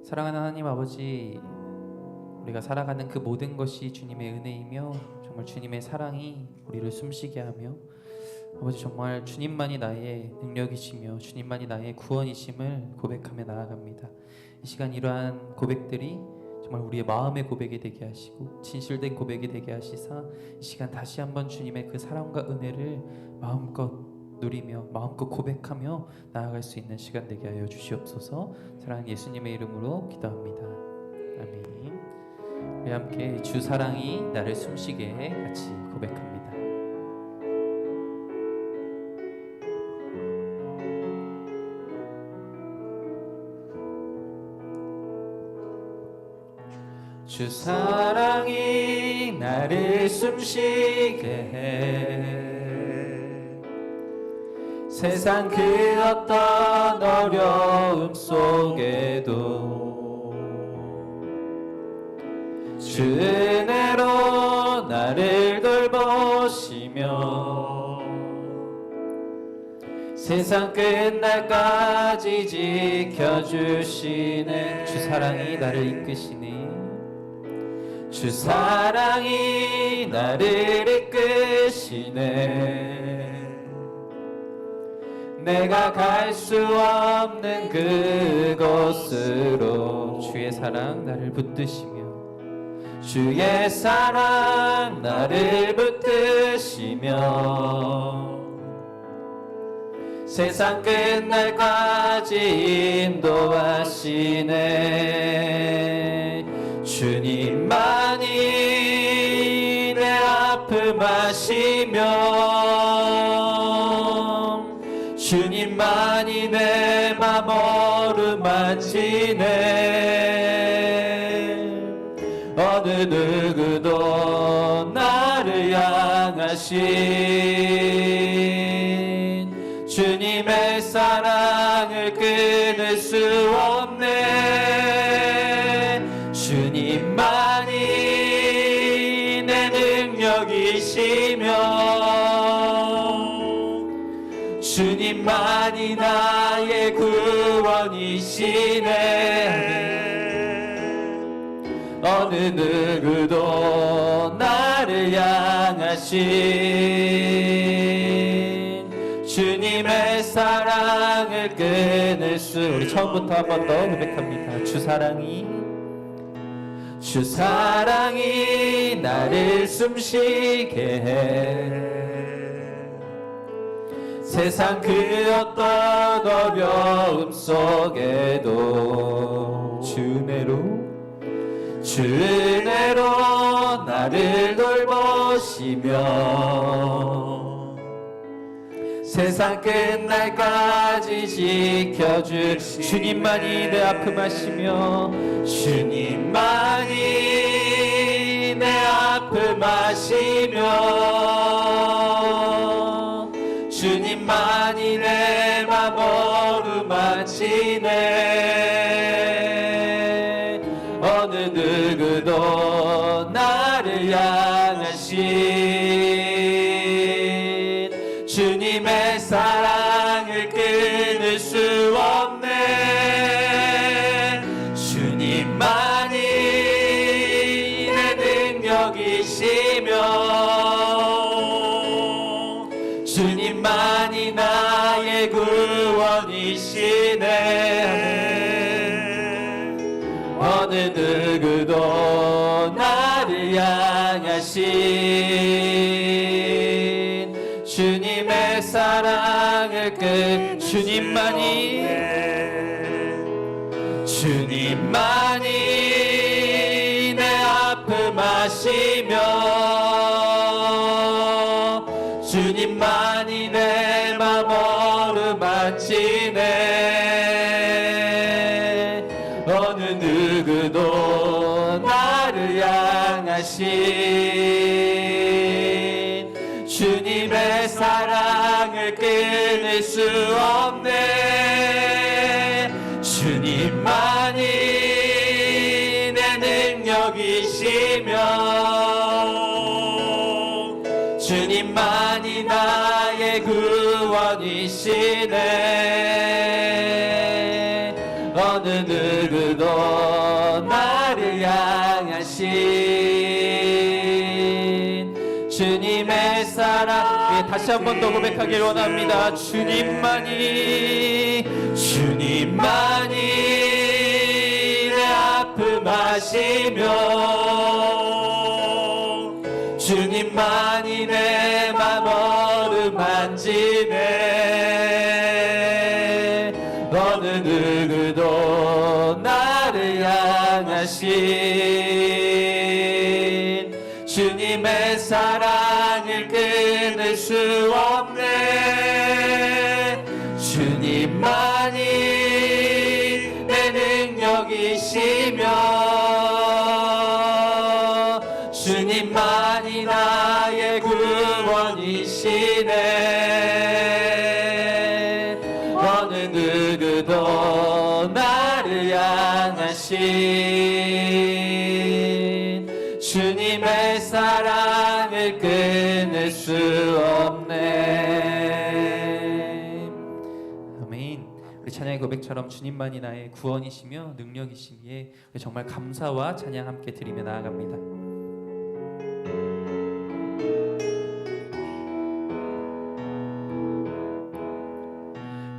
사랑하는 하나님 아버지, 우리가 살아가는 그 모든 것이 주님의 은혜이며 정말 주님의 사랑이 우리를 숨쉬게 하며 아버지 정말 주님만이 나의 능력이시며 주님만이 나의 구원이심을 고백하며 나아갑니다. 이 시간 이러한 고백들이 정말 우리의 마음의 고백이 되게 하시고 진실된 고백이 되게 하시사 이 시간 다시 한번 주님의 그 사랑과 은혜를 마음껏 누리며 마음껏 고백하며 나아갈 수 있는 시간 되게 하여 주시옵소서. 사랑하는 예수님의 이름으로 기도합니다. 아멘. 우리 함께 주 사랑이 나를 숨쉬게 같이 고백합니다. 주 사랑이 나를 숨쉬게 해 세상 그 어떤 어려움 속에도 주 은혜로 나를 돌보시며 세상 끝날까지 지켜주시네. 주 사랑이 나를 이끄시네. 주 사랑이 나를 이끄시네. 내가 갈 수 없는 그곳으로 주의 사랑 나를 붙드시며 주의 사랑 나를 붙드시며 세상 끝날까지 인도하시네. 주님만이 내 아픔 아시며 주님만이 내 맘 어루만지네. 어느 누구도 나를 향하신 주님의 사랑을 끊을 수 없네. 주님만이 내 능력이시며 주님만이 나의 구원이시네. 어느 누구도 나를 향하신 주님의 사랑을 끊을 수. 우리 처음부터 한 번 더 고백합니다. 주 사랑이 나를 숨쉬게 해 세상 그 어떤 어려움 속에도 주 은혜로 나를 돌보시며 세상 끝날까지 지켜줄 주님만이 내 아픔 아시며 주님만이 내 아픔 아시며 주님만이 내 맘 어루만지네. 어느 누구도 나를 향하신 주님의 사랑을 끊을 수 없네. 주님만이 내 능력이시며 주님만이 나의 구원이시네. 어느 누구도 나를 향하신 주님의 사랑을 주님만이 내 아픔 아시며 주님만이 내 맘 어루만지네. 어느 누구도 나를 향하신 주님의 사랑을 끊을 수 없네. 주님만이 내 능력이시며 주님만이 나의 구원이시네. 어느 누구도 나를 향하신 주님의 사랑. 예, 다시 한 번 더 고백하길 원합니다. 주님만이 내 아픔 아시며 주님만이 내 맘 어루만지네. 어느 누구도 나를 향하신 주님의 사랑을 끊을 수 없네. 주님만이 내 능력이시며 주님만이 나의 구원이시네. 어느 누구도 나를 향하신 주님의 사랑을 끊을 수 없네. 아멘. 우리 찬양의 고백처럼 주님만이 나의 구원이시며 능력이시기에 정말 감사와 찬양 함께 드리며 나아갑니다.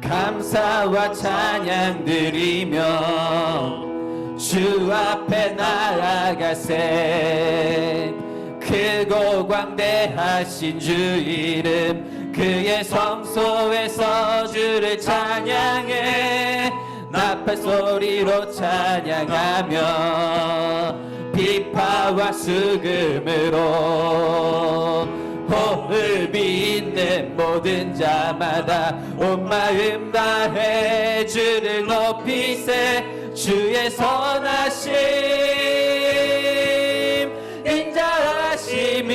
감사와 찬양 드리며 주 앞에 나아가세. 크고 광대하신 주 이름 그의 성소에서 주를 찬양해. 나팔 소리로 찬양하며 비파와 수금으로 호흡이 있는 모든 자마다 온 마음 다해 주를 높이세. 주의 선하심 인자하심이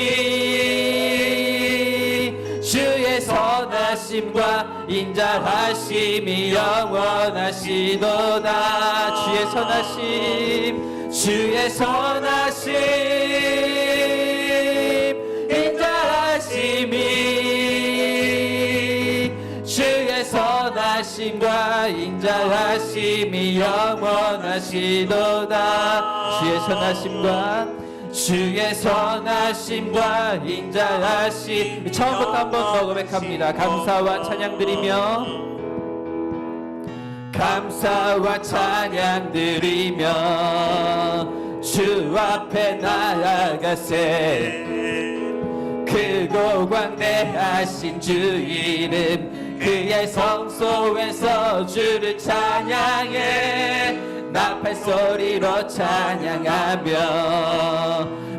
주의 선하심과 인자하심이 영원하시도다. 주의 선하심 주의 선하심과 인자하심이 영원하시도다. 주의 선하심과 인자하심. 처음부터 한 번 더 고백합니다. 감사와 찬양 드리며 주 앞에 나아가세. 크고 광대하신 주 이름 그의 성소에서 주를 찬양해. 나팔 소리로 찬양하며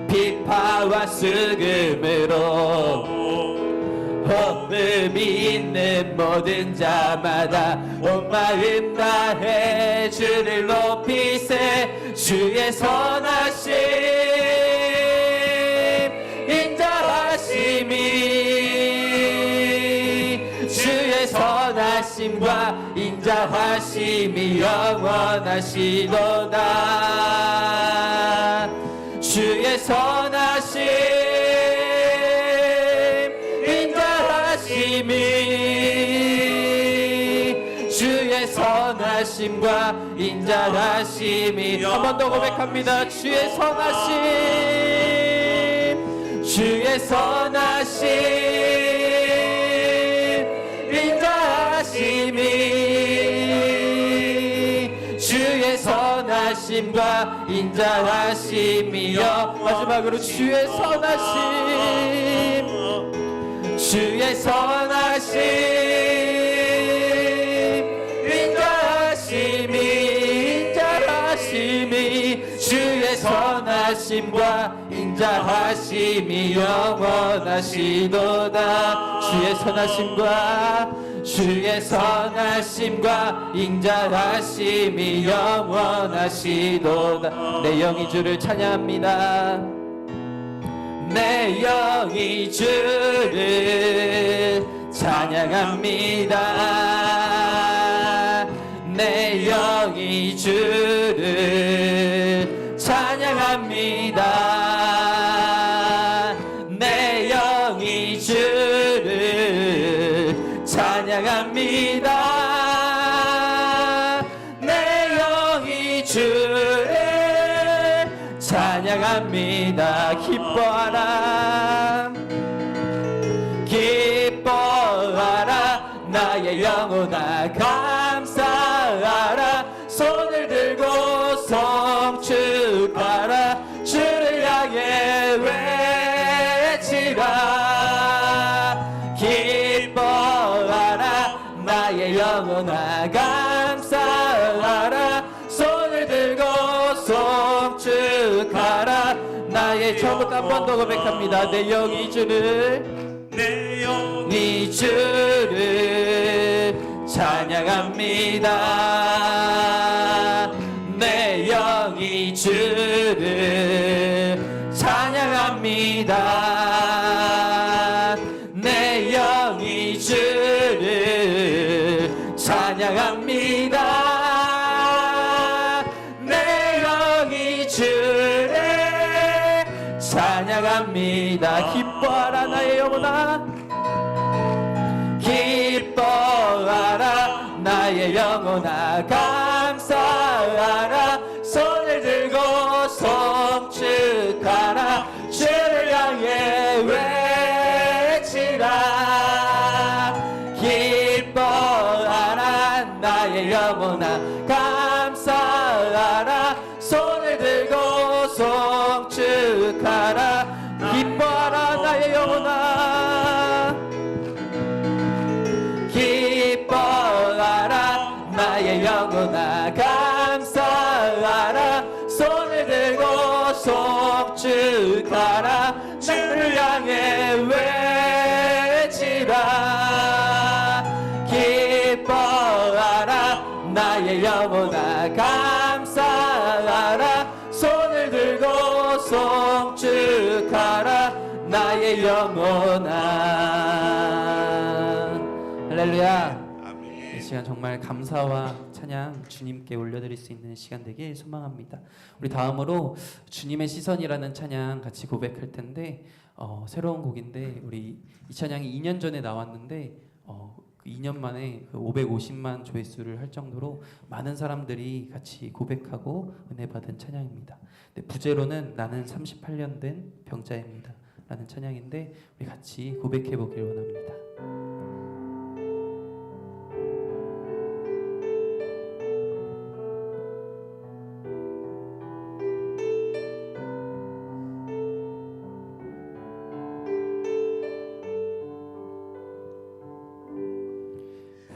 비파와 수금으로 호흡이 있는 모든 자마다 온 마음 다해 주를 높이세. 주의 선하심 인자하심이 주의 선하심과 인자하심이 영원하시도다. 주의 선하심 주의 선하심과 인자하심이. 한 번 더 고백합니다. 주의 선하심 인자하심이 주의 선하심과 인자하심이 마지막으로 주의 선하심 인자하심이 주의 선하심과 인자하심이 영원하시도다. 주의 선하심과 인자하심이 영원하시도다. 내 영이 주를 찬양합니다. 내 영이 주를 찬양합니다. 내 영이 주를 찬양합니다. 내 영이 주를 찬양합니다. 내 찬양합니다. 기뻐하라 기뻐하라 나의 영혼아 감사하라 손을 들고 성축하라 주를 향해 외치라 기뻐하라 나의 영혼아 감사하라 손을 들고 성축하라 나의 처음부터 한 번 더 고백합니다. 내 영이 주를 내 영이 이 주를 찬양합니다. 내 영이 주를 찬양합니다. 내 영이 주를 찬양합니다. 내 영이 주를 찬양합니다. 기뻐하라 나의 영혼아 기뻐하라 나의 영혼아 감사하라 손을 들고 성축하라 주를 향해 외치라 기뻐하라 나의 영혼아 감사하라 손을 들고 성축하라 기뻐하라 나의 영혼아 기뻐하라 나의 영혼아 감사하라 손을 들고 성축하라 주를 향해 외치라 기뻐하라 나의 영혼아 감사하라 손을 들고 성축하라 나의 영혼아 할렐루야. 이 시간 정말 감사와 찬양 주님께 올려드릴 수 있는 시간 되길 소망합니다. 우리 다음으로 주님의 시선이라는 찬양 같이 고백할 텐데 새로운 곡인데 우리 이 찬양이 2년 전에 나왔는데 2년 만에 550만 조회수를 할 정도로 많은 사람들이 같이 고백하고 은혜 받은 찬양입니다. 부제로는 나는 38년 된 병자입니다 라는 찬양인데 우리 같이 고백해 보길 원합니다.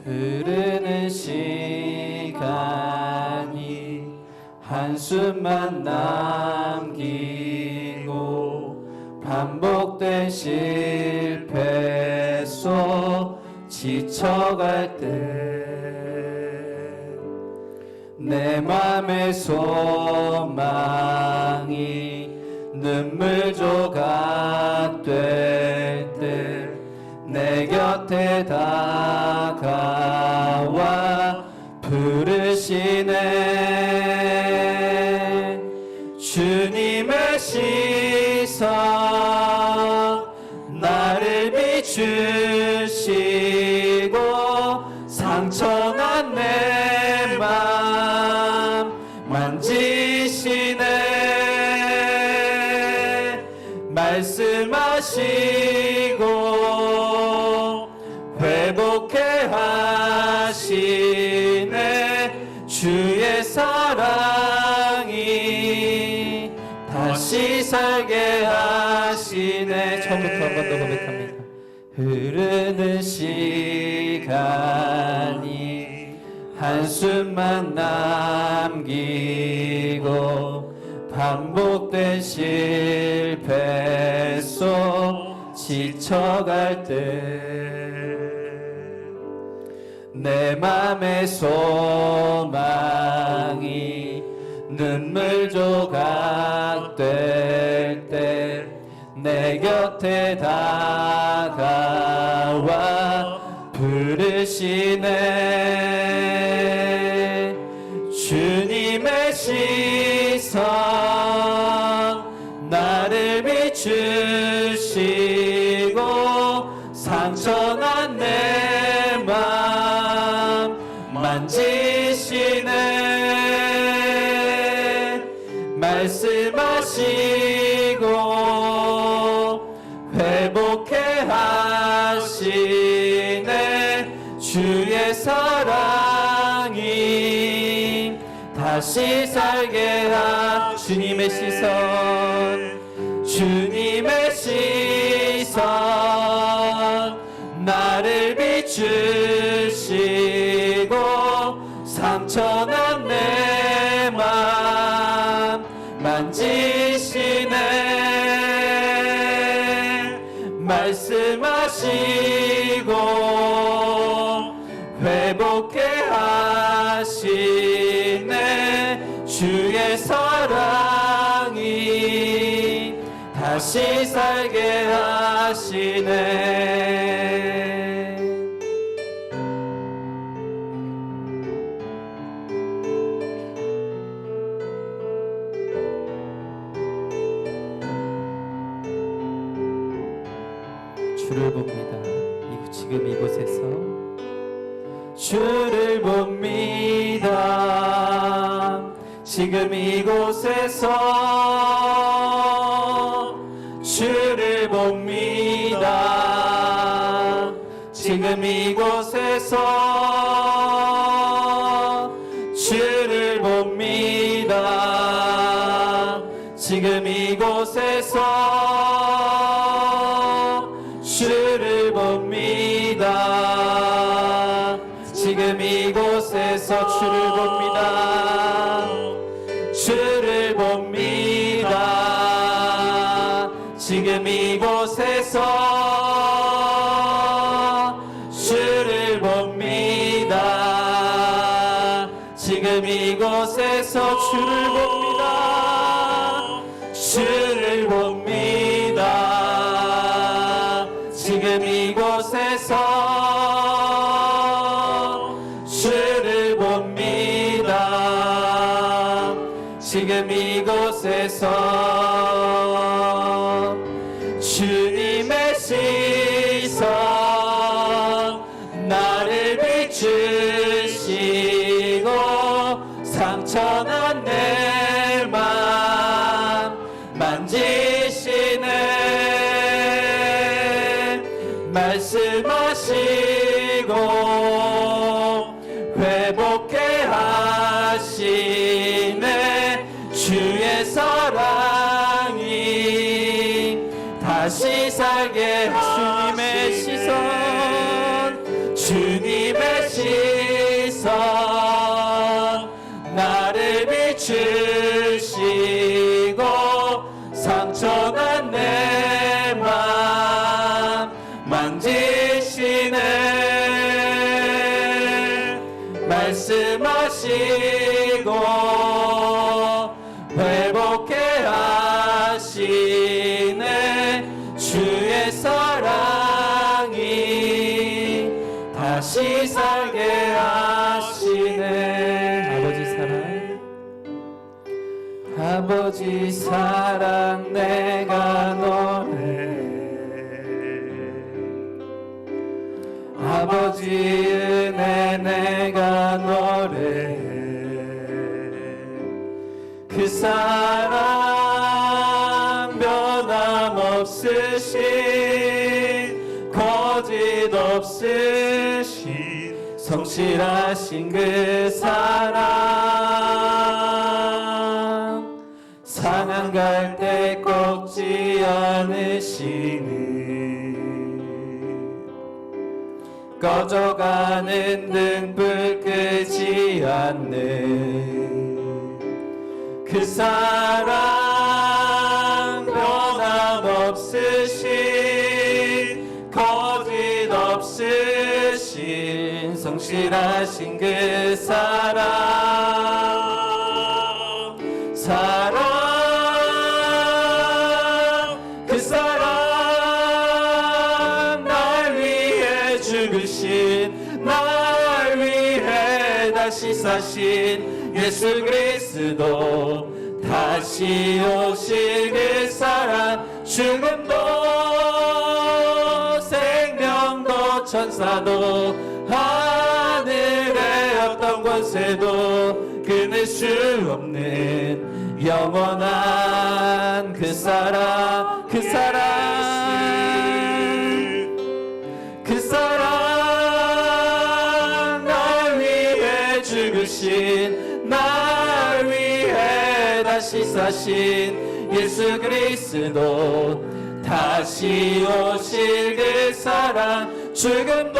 흐르는 시간이 한숨만 남기고 반복된 실패 속 지쳐갈 때 내 맘의 소망이 눈물 조각 될 때 내 곁에 다가와 부르시네 주님의 시선 나를 비추시고 상처난 내 맘 만지시네 말씀하시고 회복해 하시네 주의 사랑이 다시 살게 하시네 처음부터 한 번 더 고백합니다. 흐르는 시간이 한숨만 남기고 반복된 실패 속 지쳐갈 때 내 맘의 소망이 눈물 조각 될 때 내 곁에 다가와 부르시네 주님의 시선 나를 비추시고 상처난 내 맘 만지시네 말씀하시 다시 살게 한 주님의 시선, 주님의 시선, 나를 비추시고 상처난 내 맘 만지시네. 말씀하시고 회복해 하시네. 주의 사랑이 다시 살게 하시네. 주를 봅니다. 지금 이곳에서 주를 봅니다. 지금 이곳에서 주를 봅니다. 지금 이곳에서 주를 봅니다. 지금 이곳에서 주를 봅니다. 지금 이곳에서 주를 봅니다. 주를 봅니다. 지금 이곳에서 주를 봅니다. 지금 이곳에서 주를 봅니다. 주를 봅니다. 지금 이곳에서 주를 봅니다. 지금 이곳에서 주님의 시선, 나를 비추시고 상처난 내 맘 만지시네. 말씀하시고 회복해 하시네. 주의 사랑이 다시 살게 주님의 시선, 주님의 시선, 나를 비추시고 상처난 내 맘 만지시네. 말씀하시고 회복해 하시네. 주의 사랑이 다시 살게 하시네. 아버지 사랑, 아버지 사랑 내가 노래, 아버지 은혜 내가 노래. 그 사랑 변함없으신 거짓 없으신 성실하신 그 사랑, 상한 갈 때 꺾지 않으시니 꺼져가는 등불 끄지 않는 그 사랑 변함없으신 거짓 없으신 성실하신 그 사랑, 사랑, 그 사랑, 날 위해 죽으신, 날 위해 다시 사신 예수 그리스도, 다시 오실 그 사랑, 죽음도 생명도 천사도 하늘의 어떤 권세도 끊을 수 없는 영원한 그 사랑, 그 사랑, 그 사랑, 날 위해 죽으신, 날 다시 사신 예수 그리스도, 다시 오실 그 사랑, 죽음도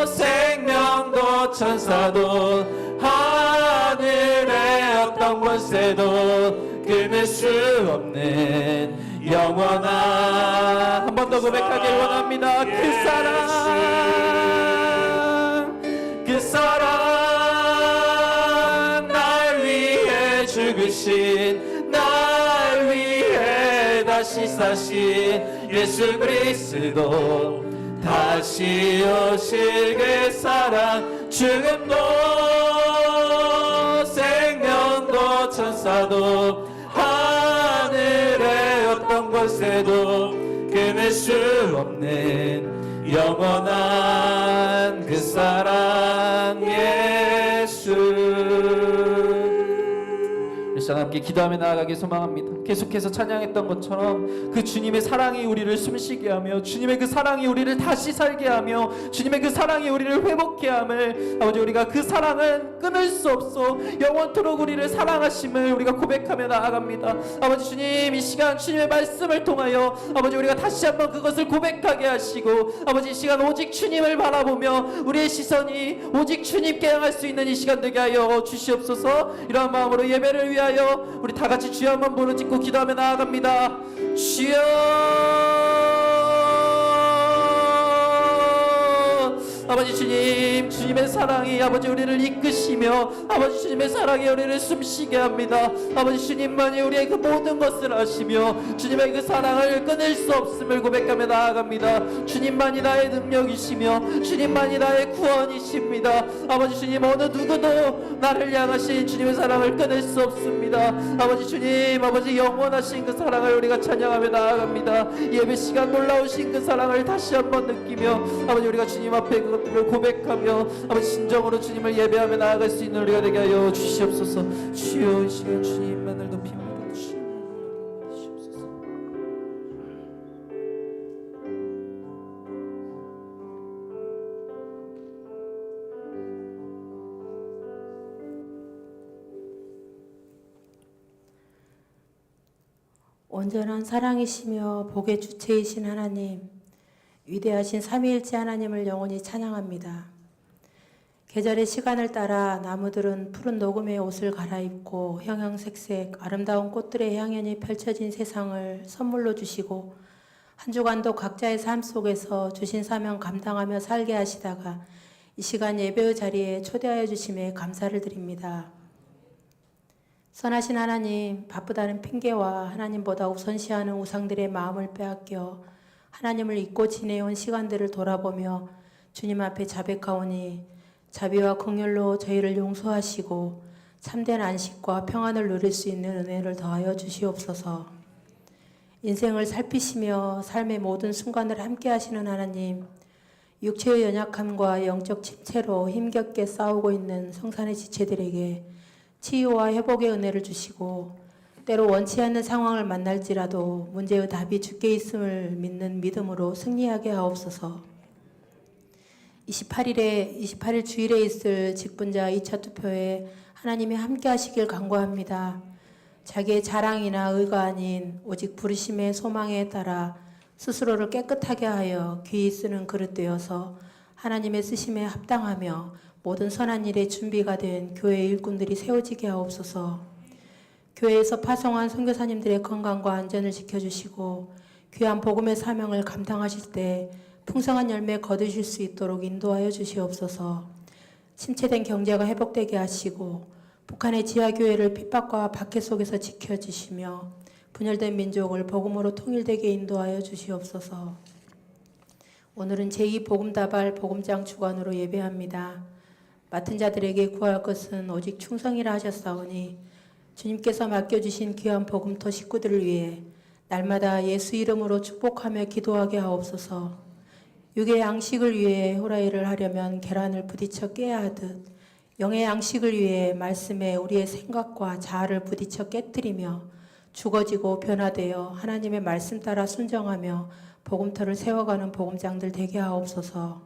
생명도 천사도 하늘의 어떤 권세도 끊을 수 없는 영원한, 한 번 더 고백하길 원합니다. 그 사랑, 그 사랑, 날 위해 죽으신, 날 위해 다시 사신 예수 그리스도, 다시 오실 그 사랑, 죽음도 생명도 천사도 하늘의 어떤 권세도 끊을 수 없는 영원한 그 사랑 예수. 이 시간 함께 기도하며 나아가기 소망합니다. 계속해서 찬양했던 것처럼 그 주님의 사랑이 우리를 숨쉬게 하며, 주님의 그 사랑이 우리를 다시 살게 하며, 주님의 그 사랑이 우리를 회복케 함을, 아버지 우리가 그 사랑은 끊을 수 없어 영원토록 우리를 사랑하심을 우리가 고백하며 나아갑니다. 아버지 주님, 이 시간 주님의 말씀을 통하여 아버지 우리가 다시 한번 그것을 고백하게 하시고, 아버지 이 시간 오직 주님을 바라보며 우리의 시선이 오직 주님께 향할 수 있는 이 시간 되게 하여 주시옵소서. 이러한 마음으로 예배를 위하여 우리 다 같이 주여 한번 부르짖고 기도하며 나아갑니다. 주여, 아버지 주님, 주님의 사랑이 아버지 우리를 이끄시며, 아버지 주님의 사랑이 우리를 숨쉬게 합니다. 아버지 주님만이 우리의 그 모든 것을 아시며 주님의 그 사랑을 끊을 수 없음을 고백하며 나아갑니다. 주님만이 나의 능력이시며 주님만이 나의 구원이십니다. 아버지 주님, 어느 누구도 나를 향하신 주님의 사랑을 끊을 수 없습니다. 아버지 주님, 아버지 영원하신 그 사랑을 우리가 찬양하며 나아갑니다. 예배 시간 놀라우신 그 사랑을 다시 한번 느끼며 아버지 우리가 주님 앞에 그것들을 고백하며 아버지 진정으로 주님을 예배하며 나아갈 수 있는 우리가 되게 하여 주시옵소서. 주여, 이 시간 주님만을 높입니다. 주시옵소서. 온전한 사랑이시며 복의 주체이신 하나님, 위대하신 삼위일체 하나님을 영원히 찬양합니다. 계절의 시간을 따라 나무들은 푸른 녹음의 옷을 갈아입고 형형색색 아름다운 꽃들의 향연이 펼쳐진 세상을 선물로 주시고, 한 주간도 각자의 삶 속에서 주신 사명 감당하며 살게 하시다가 이 시간 예배의 자리에 초대하여 주심에 감사를 드립니다. 선하신 하나님, 바쁘다는 핑계와 하나님보다 우선시하는 우상들의 마음을 빼앗겨 하나님을 잊고 지내온 시간들을 돌아보며 주님 앞에 자백하오니 자비와 긍휼로 저희를 용서하시고 참된 안식과 평안을 누릴 수 있는 은혜를 더하여 주시옵소서. 인생을 살피시며 삶의 모든 순간을 함께 하시는 하나님, 육체의 연약함과 영적 침체로 힘겹게 싸우고 있는 성산의 지체들에게 치유와 회복의 은혜를 주시고, 때로 원치 않는 상황을 만날지라도 문제의 답이 주께 있음을 믿는 믿음으로 승리하게 하옵소서. 28일 주일에 있을 직분자 2차 투표에 하나님이 함께 하시길 간구합니다. 자기의 자랑이나 의가 아닌 오직 부르심의 소망에 따라 스스로를 깨끗하게 하여 귀히 쓰는 그릇 되어서 하나님의 쓰심에 합당하며 모든 선한 일에 준비가 된 교회 일꾼들이 세워지게 하옵소서. 교회에서 파송한 선교사님들의 건강과 안전을 지켜주시고 귀한 복음의 사명을 감당하실 때 풍성한 열매 거두실 수 있도록 인도하여 주시옵소서. 침체된 경제가 회복되게 하시고 북한의 지하교회를 핍박과 박해 속에서 지켜주시며 분열된 민족을 복음으로 통일되게 인도하여 주시옵소서. 오늘은 제2복음다발 복음장 주관으로 예배합니다. 맡은 자들에게 구할 것은 오직 충성이라 하셨사오니 주님께서 맡겨주신 귀한 복음토 식구들을 위해 날마다 예수 이름으로 축복하며 기도하게 하옵소서. 육의 양식을 위해 후라이를 하려면 계란을 부딪혀 깨야 하듯 영의 양식을 위해 말씀에 우리의 생각과 자아를 부딪혀 깨뜨리며 죽어지고 변화되어 하나님의 말씀 따라 순정하며 복음터를 세워가는 복음장들 되게 하옵소서.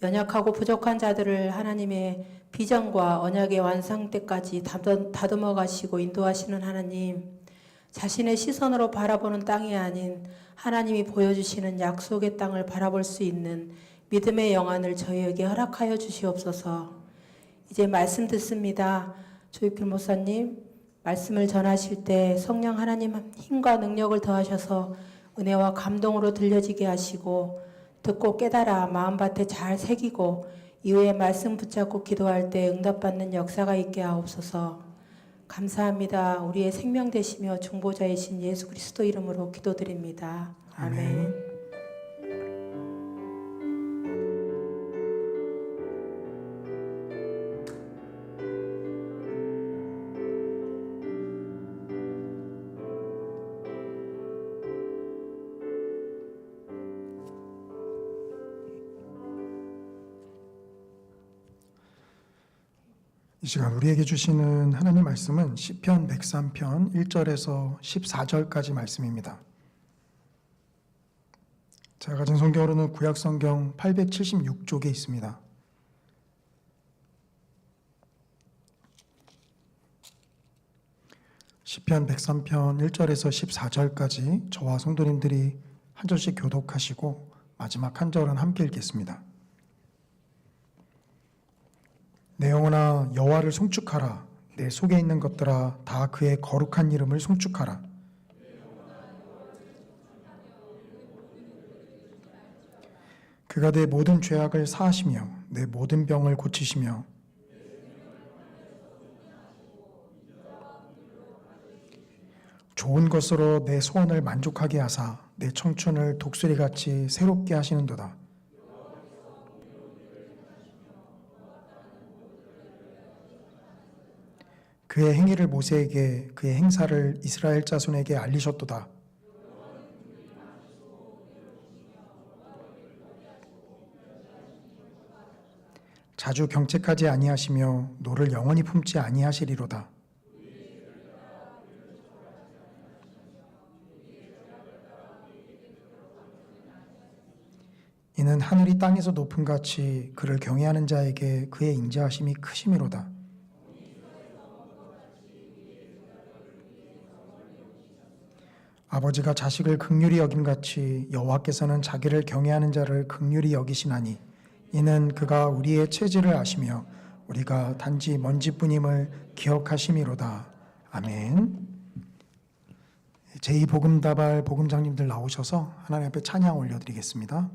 연약하고 부족한 자들을 하나님의 비전과 언약의 완성 때까지 다듬어 가시고 인도하시는 하나님, 자신의 시선으로 바라보는 땅이 아닌 하나님이 보여주시는 약속의 땅을 바라볼 수 있는 믿음의 영안을 저희에게 허락하여 주시옵소서. 이제 말씀 듣습니다. 조익필 목사님, 말씀을 전하실 때 성령 하나님 힘과 능력을 더하셔서 은혜와 감동으로 들려지게 하시고 듣고 깨달아 마음밭에 잘 새기고 이후에 말씀 붙잡고 기도할 때 응답받는 역사가 있게 하옵소서. 감사합니다. 우리의 생명 되시며 중보자이신 예수 그리스도 이름으로 기도드립니다. 아멘. 이 시간 우리에게 주시는 하나님 말씀은 시편 103편 1절에서 14절까지 말씀입니다. 제가 가진 성경으로는 구약 성경 876쪽에 있습니다. 시편 103편 1절에서 14절까지 저와 성도님들이 한 절씩 교독하시고 마지막 한 절은 함께 읽겠습니다. 내 영혼아 여호와를 송축하라. 내 속에 있는 것들아 다 그의 거룩한 이름을 송축하라. 그가 내 모든 죄악을 사하시며 내 모든 병을 고치시며 좋은 것으로 내 소원을 만족하게 하사 내 청춘을 독수리같이 새롭게 하시는도다. 그의 행위를 모세에게 그의 행사를 이스라엘 자손에게 알리셨도다. 자주 경책하지 아니하시며 노를 영원히 품지 아니하시리로다. 이는 하늘이 땅에서 높음 같이 그를 경외하는 자에게 그의 인자하심이 크심이로다. 아버지가 자식을 긍휼히 여김같이 여호와께서는 자기를 경외하는 자를 긍휼히 여기시나니 이는 그가 우리의 체질을 아시며 우리가 단지 먼지뿐임을 기억하심이로다. 아멘. 제2복음다발 복음장님들 나오셔서 하나님 앞에 찬양 올려드리겠습니다.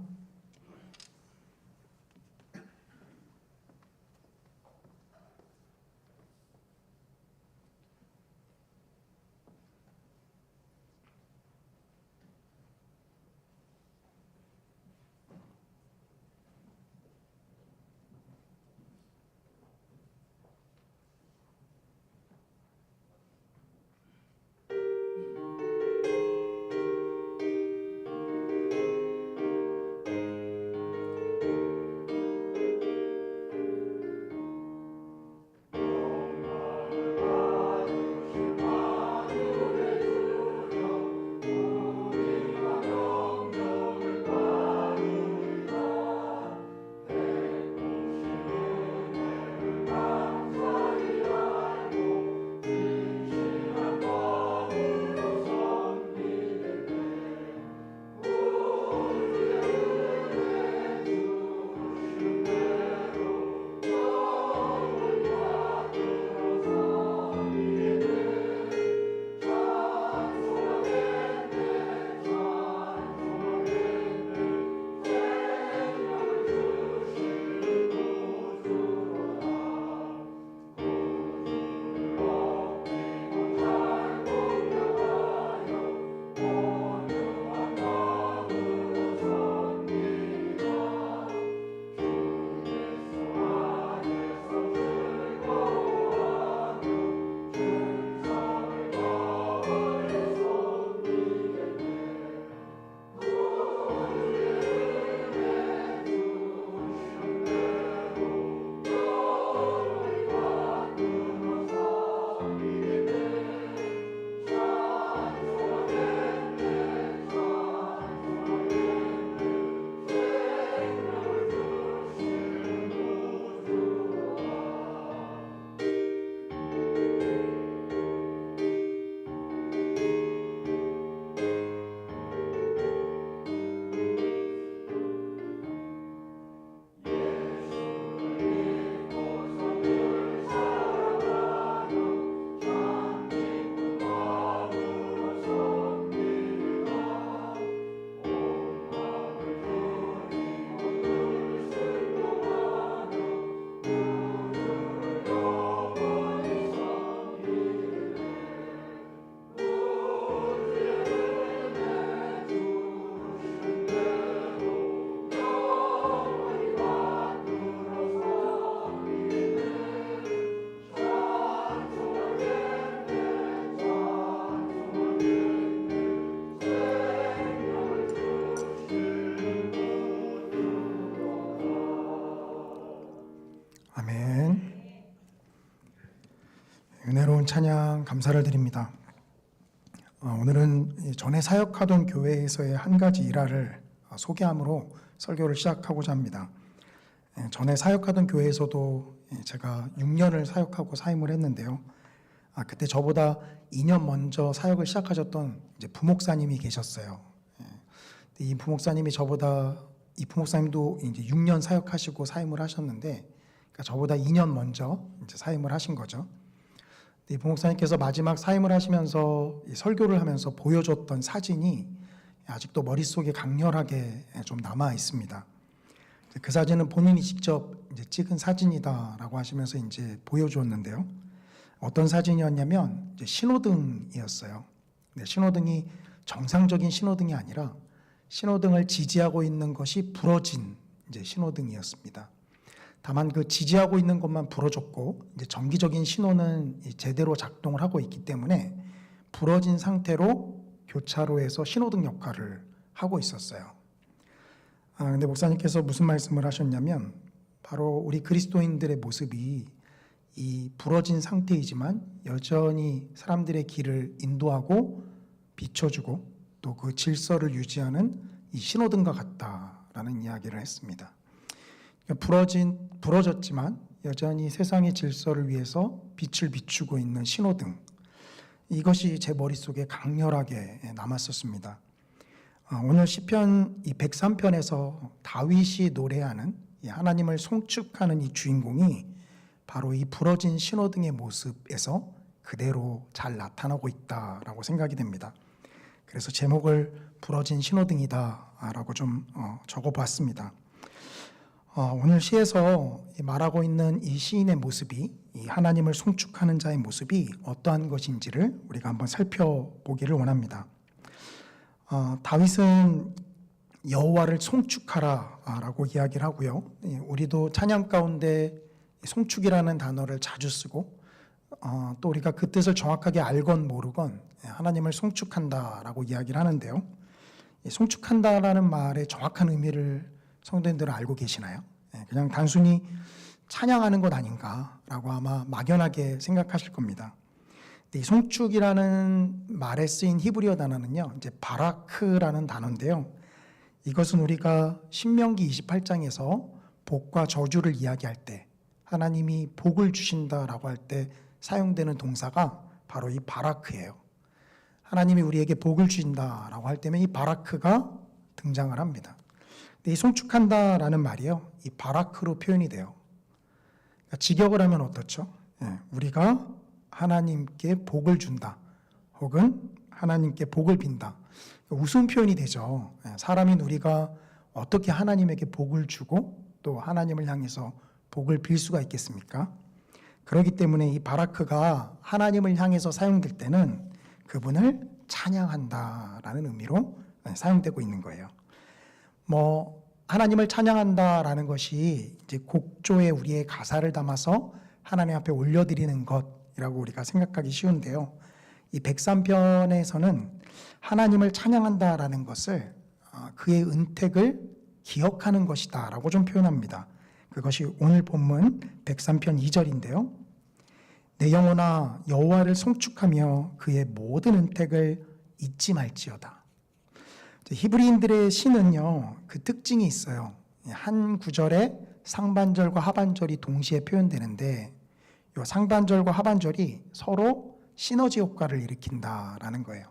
은혜로운 찬양 감사를 드립니다. 오늘은 전에 사역하던 교회에서의 한 가지 일화를 소개함으로 설교를 시작하고자 합니다. 전에 사역하던 교회에서도 제가 6년을 사역하고 사임을 했는데요. 그때 저보다 2년 먼저 사역을 시작하셨던 이제 부목사님이 계셨어요. 이 부목사님도 이제 6년 사역하시고 사임을 하셨는데, 그러니까 저보다 2년 먼저 이제 사임을 하신 거죠. 이 부목사님께서 마지막 사임을 하시면서 설교를 하면서 보여줬던 사진이 아직도 머릿속에 강렬하게 좀 남아 있습니다. 그 사진은 본인이 직접 이제 찍은 사진이다라고 하시면서 이제 보여주었는데요. 어떤 사진이었냐면 이제 신호등이었어요. 근데 신호등이 정상적인 신호등이 아니라 신호등을 지지하고 있는 것이 부러진 이제 신호등이었습니다. 다만 그 지지하고 있는 것만 부러졌고 이제 정기적인 신호는 제대로 작동을 하고 있기 때문에 부러진 상태로 교차로에서 신호등 역할을 하고 있었어요. 근데 목사님께서 무슨 말씀을 하셨냐면 바로 우리 그리스도인들의 모습이 이 부러진 상태이지만 여전히 사람들의 길을 인도하고 비춰주고 또 그 질서를 유지하는 이 신호등과 같다라는 이야기를 했습니다. 부러졌지만 여전히 세상의 질서를 위해서 빛을 비추고 있는 신호등, 이것이 제 머릿속에 강렬하게 남았었습니다. 오늘 시편 이 103편에서 다윗이 노래하는 이 하나님을 송축하는 이 주인공이 바로 이 부러진 신호등의 모습에서 그대로 잘 나타나고 있다라고 생각이 됩니다. 그래서 제목을 부러진 신호등이다라고 좀 적어봤습니다. 오늘 시에서 말하고 있는 이 시인의 모습이, 이 하나님을 송축하는 자의 모습이 어떠한 것인지를 우리가 한번 살펴보기를 원합니다. 다윗은 여호와를 송축하라라고 이야기를 하고요. 우리도 찬양 가운데 송축이라는 단어를 자주 쓰고 또 우리가 그 뜻을 정확하게 알건 모르건 하나님을 송축한다라고 이야기를 하는데요. 송축한다라는 말의 정확한 의미를 성도님들은 알고 계시나요? 그냥 단순히 찬양하는 것 아닌가라고 아마 막연하게 생각하실 겁니다. 이 송축이라는 말에 쓰인 히브리어 단어는요, 이제 바라크라는 단어인데요. 이것은 우리가 신명기 28장에서 복과 저주를 이야기할 때 하나님이 복을 주신다라고 할 때 사용되는 동사가 바로 이 바라크예요. 하나님이 우리에게 복을 주신다라고 할 때면 이 바라크가 등장을 합니다. 이 송축한다라는 말이요, 이 바라크로 표현이 돼요. 그러니까 직역을 하면 어떻죠? 우리가 하나님께 복을 준다, 혹은 하나님께 복을 빈다. 우스운 표현이 되죠. 사람인 우리가 어떻게 하나님에게 복을 주고 또 하나님을 향해서 복을 빌 수가 있겠습니까? 그렇기 때문에 이 바라크가 하나님을 향해서 사용될 때는 그분을 찬양한다라는 의미로 사용되고 있는 거예요. 하나님을 찬양한다라는 것이 이제 곡조에 우리의 가사를 담아서 하나님 앞에 올려드리는 것이라고 우리가 생각하기 쉬운데요. 이 103편에서는 하나님을 찬양한다라는 것을 그의 은택을 기억하는 것이다라고 좀 표현합니다. 그것이 오늘 본문 103편 2절인데요. 내 영혼아 여호와를 송축하며 그의 모든 은택을 잊지 말지어다. 히브리인들의 시는요, 그 특징이 있어요. 한 구절에 상반절과 하반절이 동시에 표현되는데 이 상반절과 하반절이 서로 시너지 효과를 일으킨다라는 거예요.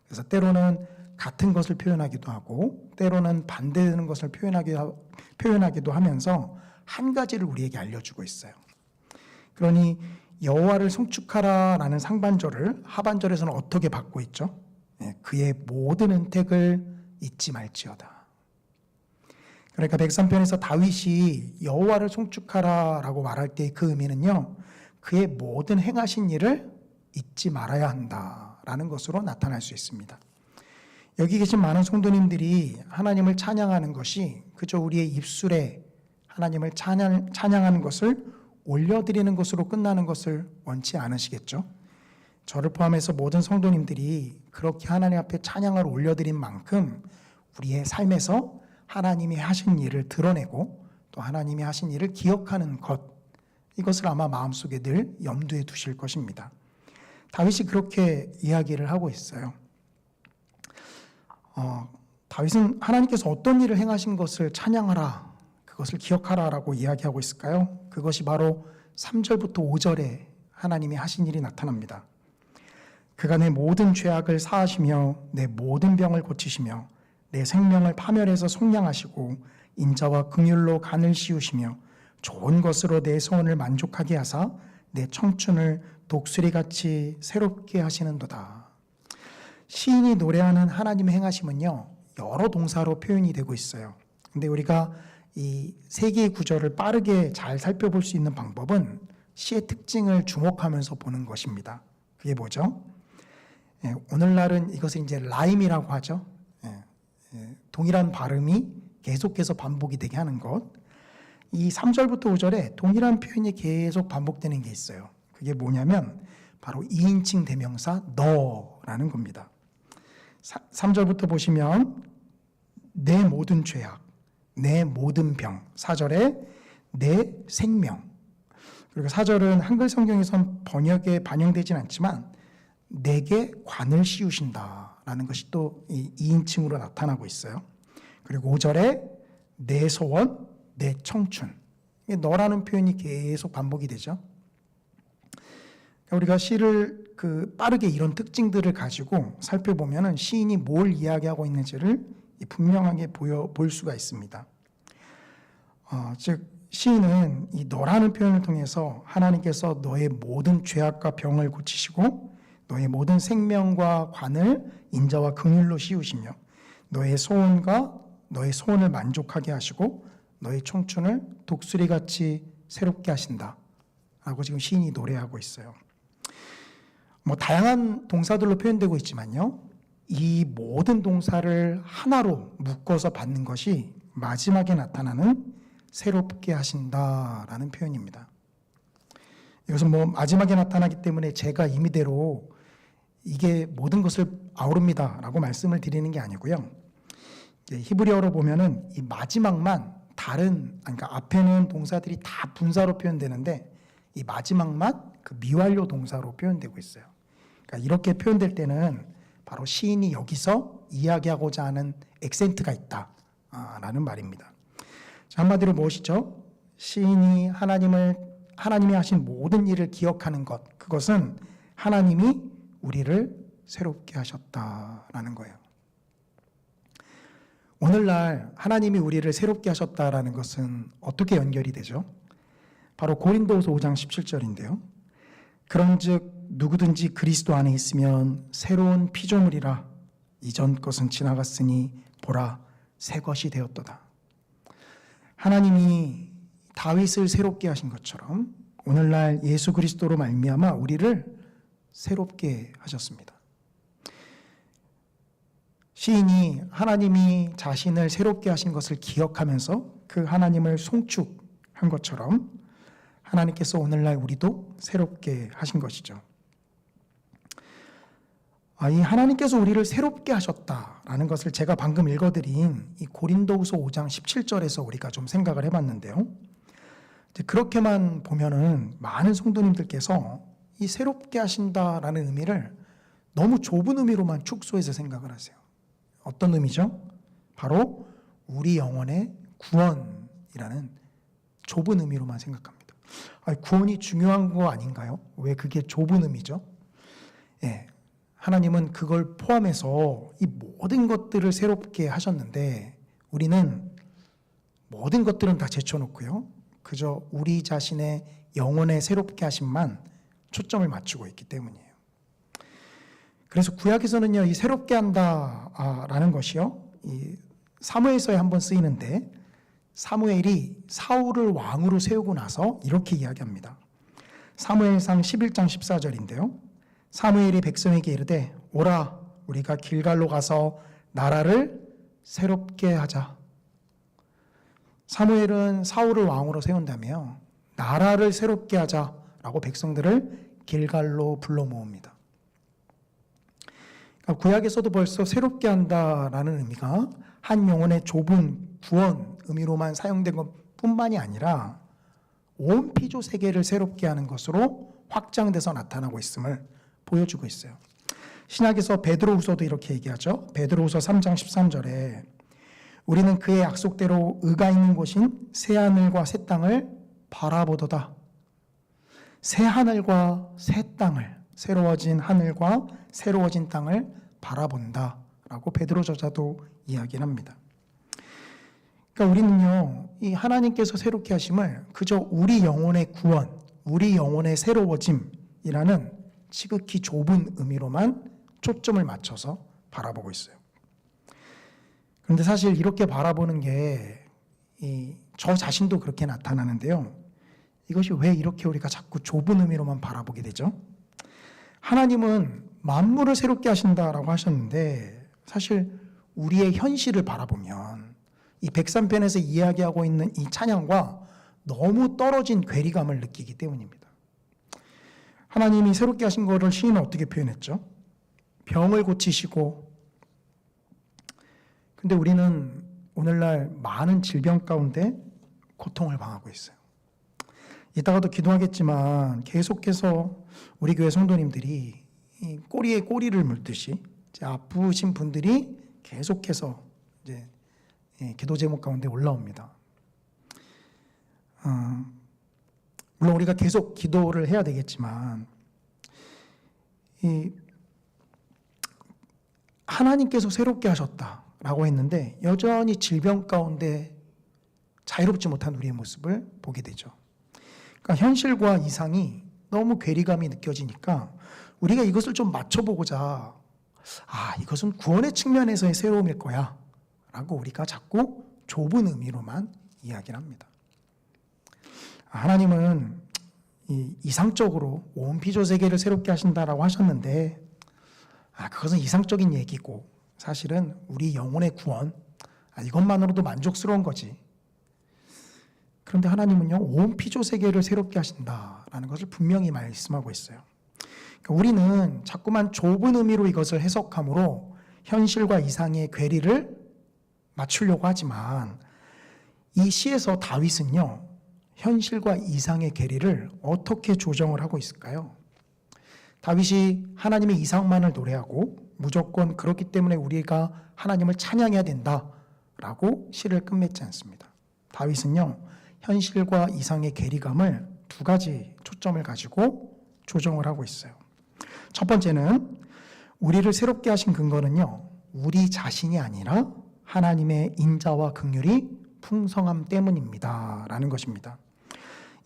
그래서 때로는 같은 것을 표현하기도 하고 때로는 반대되는 것을 표현하기도 하면서 한 가지를 우리에게 알려주고 있어요. 그러니 여호와를 송축하라라는 상반절을 하반절에서는 어떻게 받고 있죠? 그의 모든 은택을 잊지 말지어다. 그러니까 103편에서 다윗이 여호와를 송축하라라고 말할 때 그 의미는요, 그의 모든 행하신 일을 잊지 말아야 한다라는 것으로 나타날 수 있습니다. 여기 계신 많은 성도님들이 하나님을 찬양하는 것이 그저 우리의 입술에 하나님을 찬양하는 것을 올려드리는 것으로 끝나는 것을 원치 않으시겠죠? 저를 포함해서 모든 성도님들이 그렇게 하나님 앞에 찬양을 올려드린 만큼 우리의 삶에서 하나님이 하신 일을 드러내고 또 하나님이 하신 일을 기억하는 것, 이것을 아마 마음속에 늘 염두에 두실 것입니다. 다윗이 그렇게 이야기를 하고 있어요. 다윗은 하나님께서 어떤 일을 행하신 것을 찬양하라, 그것을 기억하라라고 이야기하고 있을까요? 그것이 바로 3절부터 5절에 하나님이 하신 일이 나타납니다. 그가 내 모든 죄악을 사하시며 내 모든 병을 고치시며 내 생명을 파멸해서 속량하시고 인자와 긍휼로 간을 씌우시며 좋은 것으로 내 소원을 만족하게 하사 내 청춘을 독수리같이 새롭게 하시는도다. 시인이 노래하는 하나님의 행하심은요, 여러 동사로 표현이 되고 있어요. 근데 우리가 이 세 개의 구절을 빠르게 잘 살펴볼 수 있는 방법은 시의 특징을 주목하면서 보는 것입니다. 그게 뭐죠? 오늘날은 이것을 이제 라임이라고 하죠. 동일한 발음이 계속해서 반복이 되게 하는 것. 이 3절부터 5절에 동일한 표현이 계속 반복되는 게 있어요. 그게 뭐냐면 바로 2인칭 대명사 너라는 겁니다. 3절부터 보시면 내 모든 죄악, 내 모든 병, 4절에 내 생명, 그리고 4절은 한글 성경에선 번역에 반영되진 않지만 내게 관을 씌우신다라는 것이 또 2인칭으로 나타나고 있어요. 그리고 5절에 내 소원, 내 청춘, 너라는 표현이 계속 반복이 되죠. 우리가 시를 빠르게 이런 특징들을 가지고 살펴보면 시인이 뭘 이야기하고 있는지를 분명하게 볼 수가 있습니다. 즉 시인은 이 너라는 표현을 통해서 하나님께서 너의 모든 죄악과 병을 고치시고 너의 모든 생명과 관을 인자와 긍휼로 씌우시며 너의 소원과 너의 소원을 만족하게 하시고 너의 청춘을 독수리같이 새롭게 하신다 라고 지금 시인이 노래하고 있어요. 다양한 동사들로 표현되고 있지만요, 이 모든 동사를 하나로 묶어서 받는 것이 마지막에 나타나는 새롭게 하신다라는 표현입니다. 이것은 마지막에 나타나기 때문에 제가 임의대로 이게 모든 것을 아우릅니다라고 말씀을 드리는 게 아니고요. 히브리어로 보면은 이 마지막만 그러니까 앞에는 동사들이 다 분사로 표현되는데 이 마지막만 그 미완료 동사로 표현되고 있어요. 그러니까 이렇게 표현될 때는 바로 시인이 여기서 이야기하고자 하는 액센트가 있다라는 말입니다. 자, 한마디로 무엇이죠? 시인이 하나님이 하신 모든 일을 기억하는 것, 그것은 하나님이 우리를 새롭게 하셨다라는 거예요. 오늘날 하나님이 우리를 새롭게 하셨다라는 것은 어떻게 연결이 되죠? 바로 고린도후서 5장 17절인데요. 그런즉 누구든지 그리스도 안에 있으면 새로운 피조물이라 이전 것은 지나갔으니 보라 새 것이 되었도다. 하나님이 다윗을 새롭게 하신 것처럼 오늘날 예수 그리스도로 말미암아 우리를 새롭게 하셨습니다. 시인이 하나님이 자신을 새롭게 하신 것을 기억하면서 그 하나님을 송축한 것처럼 하나님께서 오늘날 우리도 새롭게 하신 것이죠. 이 하나님께서 우리를 새롭게 하셨다라는 것을 제가 방금 읽어드린 이 고린도후서 5장 17절에서 우리가 좀 생각을 해봤는데요. 그렇게만 보면은 많은 성도님들께서 이 새롭게 하신다라는 의미를 너무 좁은 의미로만 축소해서 생각을 하세요. 어떤 의미죠? 바로 우리 영혼의 구원이라는 좁은 의미로만 생각합니다. 구원이 중요한 거 아닌가요? 왜 그게 좁은 의미죠? 하나님은 그걸 포함해서 이 모든 것들을 새롭게 하셨는데 우리는 모든 것들은 다 제쳐놓고요. 그저 우리 자신의 영혼의 새롭게 하심만 초점을 맞추고 있기 때문이에요. 그래서 구약에서는요, 이 새롭게 한다라는 것이요, 이 사무엘서에 한번 쓰이는데 사무엘이 사울을 왕으로 세우고 나서 이렇게 이야기합니다. 사무엘상 11장 14절인데요. 사무엘이 백성에게 이르되 오라 우리가 길갈로 가서 나라를 새롭게 하자. 사무엘은 사울을 왕으로 세운다며 나라를 새롭게 하자라고 백성들을 길갈로 불러 모읍니다. 그러니까 구약에서도 벌써 새롭게 한다라는 의미가 한 영혼의 좁은 구원 의미로만 사용된 것뿐만이 아니라 온 피조 세계를 새롭게 하는 것으로 확장돼서 나타나고 있음을 보여주고 있어요. 신약에서 베드로후서도 이렇게 얘기하죠. 베드로후서 3장 13절에 우리는 그의 약속대로 의가 있는 곳인 새 하늘과 새 땅을 바라보도다. 새 하늘과 새 땅을, 새로워진 하늘과 새로워진 땅을 바라본다 라고 베드로 저자도 이야기를 합니다. 그러니까 우리는요, 이 하나님께서 새롭게 하심을 그저 우리 영혼의 구원, 우리 영혼의 새로워짐이라는 지극히 좁은 의미로만 초점을 맞춰서 바라보고 있어요. 그런데 사실 이렇게 바라보는 게 저 자신도 그렇게 나타나는데요. 이것이 왜 이렇게 우리가 자꾸 좁은 의미로만 바라보게 되죠? 하나님은 만물을 새롭게 하신다라고 하셨는데 사실 우리의 현실을 바라보면 이 103편에서 이야기하고 있는 이 찬양과 너무 떨어진 괴리감을 느끼기 때문입니다. 하나님이 새롭게 하신 것을 시인은 어떻게 표현했죠? 병을 고치시고, 근데 우리는 오늘날 많은 질병 가운데 고통을 당하고 있어요. 이따가도 기도하겠지만 계속해서 우리 교회 성도님들이 이 꼬리에 꼬리를 물듯이 아프신 분들이 계속해서 이제 기도 제목 가운데 올라옵니다. 물론 우리가 계속 기도를 해야 되겠지만 이 하나님께서 새롭게 하셨다라고 했는데 여전히 질병 가운데 자유롭지 못한 우리의 모습을 보게 되죠. 그러니까 현실과 이상이 너무 괴리감이 느껴지니까 우리가 이것을 좀 맞춰보고자 이것은 구원의 측면에서의 새로움일 거야 라고 우리가 자꾸 좁은 의미로만 이야기를 합니다. 하나님은 이상적으로 온 피조 세계를 새롭게 하신다라고 하셨는데 그것은 이상적인 얘기고 사실은 우리 영혼의 구원 이것만으로도 만족스러운 거지. 그런데 하나님은요, 온 피조 세계를 새롭게 하신다라는 것을 분명히 말씀하고 있어요. 그러니까 우리는 자꾸만 좁은 의미로 이것을 해석함으로 현실과 이상의 괴리를 맞추려고 하지만 이 시에서 다윗은요, 현실과 이상의 괴리를 어떻게 조정을 하고 있을까요? 다윗이 하나님의 이상만을 노래하고 무조건 그렇기 때문에 우리가 하나님을 찬양해야 된다라고 시를 끝맺지 않습니다. 다윗은요, 현실과 이상의 괴리감을 두 가지 초점을 가지고 조정을 하고 있어요. 첫 번째는 우리를 새롭게 하신 근거는요, 우리 자신이 아니라 하나님의 인자와 긍휼이 풍성함 때문입니다 라는 것입니다.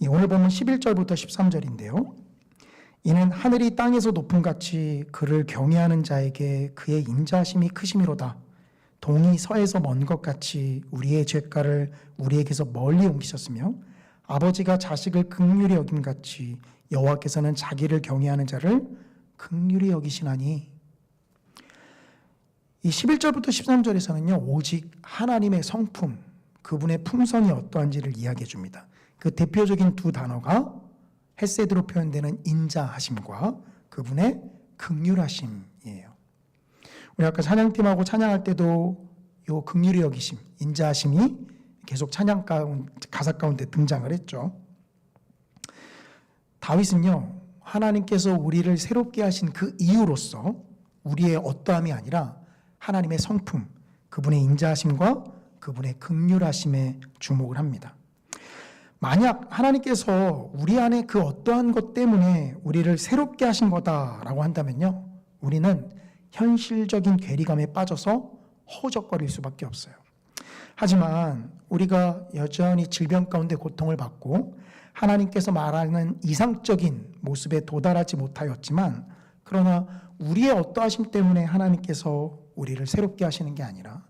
오늘 보면 11절부터 13절인데요. 이는 하늘이 땅에서 높음같이 그를 경외하는 자에게 그의 인자심이 크심이로다. 동이 서에서 먼 것 같이 우리의 죄가를 우리에게서 멀리 옮기셨으며 아버지가 자식을 긍휼히 여김같이 여호와께서는 자기를 경외하는 자를 긍휼히 여기시나니. 이 11절부터 13절에서는요, 오직 하나님의 성품, 그분의 품성이 어떠한지를 이야기해 줍니다. 그 대표적인 두 단어가 헤세드로 표현되는 인자하심과 그분의 긍휼하심이에요. 우리 아까 찬양팀하고 찬양할 때도 요 긍휼히 여기심, 인자하심이 계속 찬양 가사 가운데 등장을 했죠. 다윗은요, 하나님께서 우리를 새롭게 하신 그 이유로서 우리의 어떠함이 아니라 하나님의 성품, 그분의 인자하심과 그분의 긍휼하심에 주목을 합니다. 만약 하나님께서 우리 안에 그 어떠한 것 때문에 우리를 새롭게 하신 거다라고 한다면요, 우리는 현실적인 괴리감에 빠져서 허우적거릴 수밖에 없어요. 하지만 우리가 여전히 질병 가운데 고통을 받고 하나님께서 말하는 이상적인 모습에 도달하지 못하였지만, 그러나 우리의 어떠하심 때문에 하나님께서 우리를 새롭게 하시는 게 아니라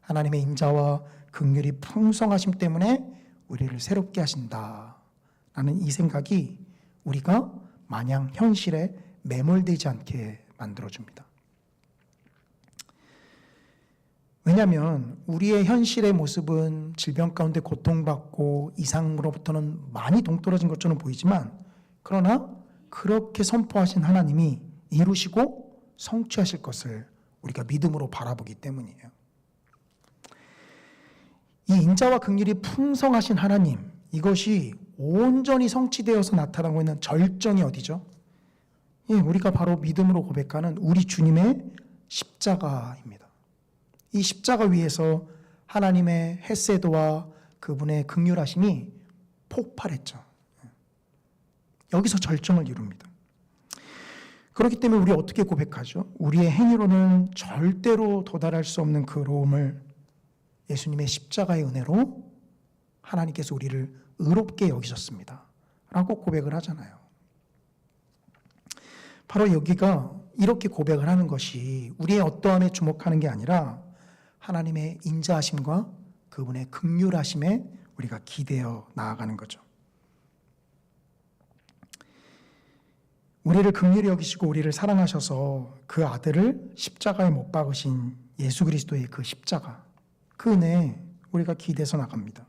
하나님의 인자와 긍휼이 풍성하심 때문에 우리를 새롭게 하신다라는 이 생각이 우리가 마냥 현실에 매몰되지 않게 만들어줍니다. 왜냐하면 우리의 현실의 모습은 질병 가운데 고통받고 이상으로부터는 많이 동떨어진 것처럼 보이지만, 그러나 그렇게 선포하신 하나님이 이루시고 성취하실 것을 우리가 믿음으로 바라보기 때문이에요. 이 인자와 긍휼이 풍성하신 하나님, 이것이 온전히 성취되어서 나타나고 있는 절정이 어디죠? 예, 우리가 바로 믿음으로 고백하는 우리 주님의 십자가입니다. 이 십자가 위에서 하나님의 헤세드와 그분의 긍휼하심이 폭발했죠. 여기서 절정을 이룹니다. 그렇기 때문에 우리 어떻게 고백하죠? 우리의 행위로는 절대로 도달할 수 없는 그 의로움을 예수님의 십자가의 은혜로 하나님께서 우리를 의롭게 여기셨습니다 라고 고백을 하잖아요. 바로 여기가 이렇게 고백을 하는 것이 우리의 어떠함에 주목하는 게 아니라 하나님의 인자하심과 그분의 긍휼하심에 우리가 기대어 나아가는 거죠. 우리를 긍휼히 여기시고 우리를 사랑하셔서 그 아들을 십자가에 못 박으신 예수 그리스도의 그 십자가, 그 은혜에 우리가 기대서 나갑니다.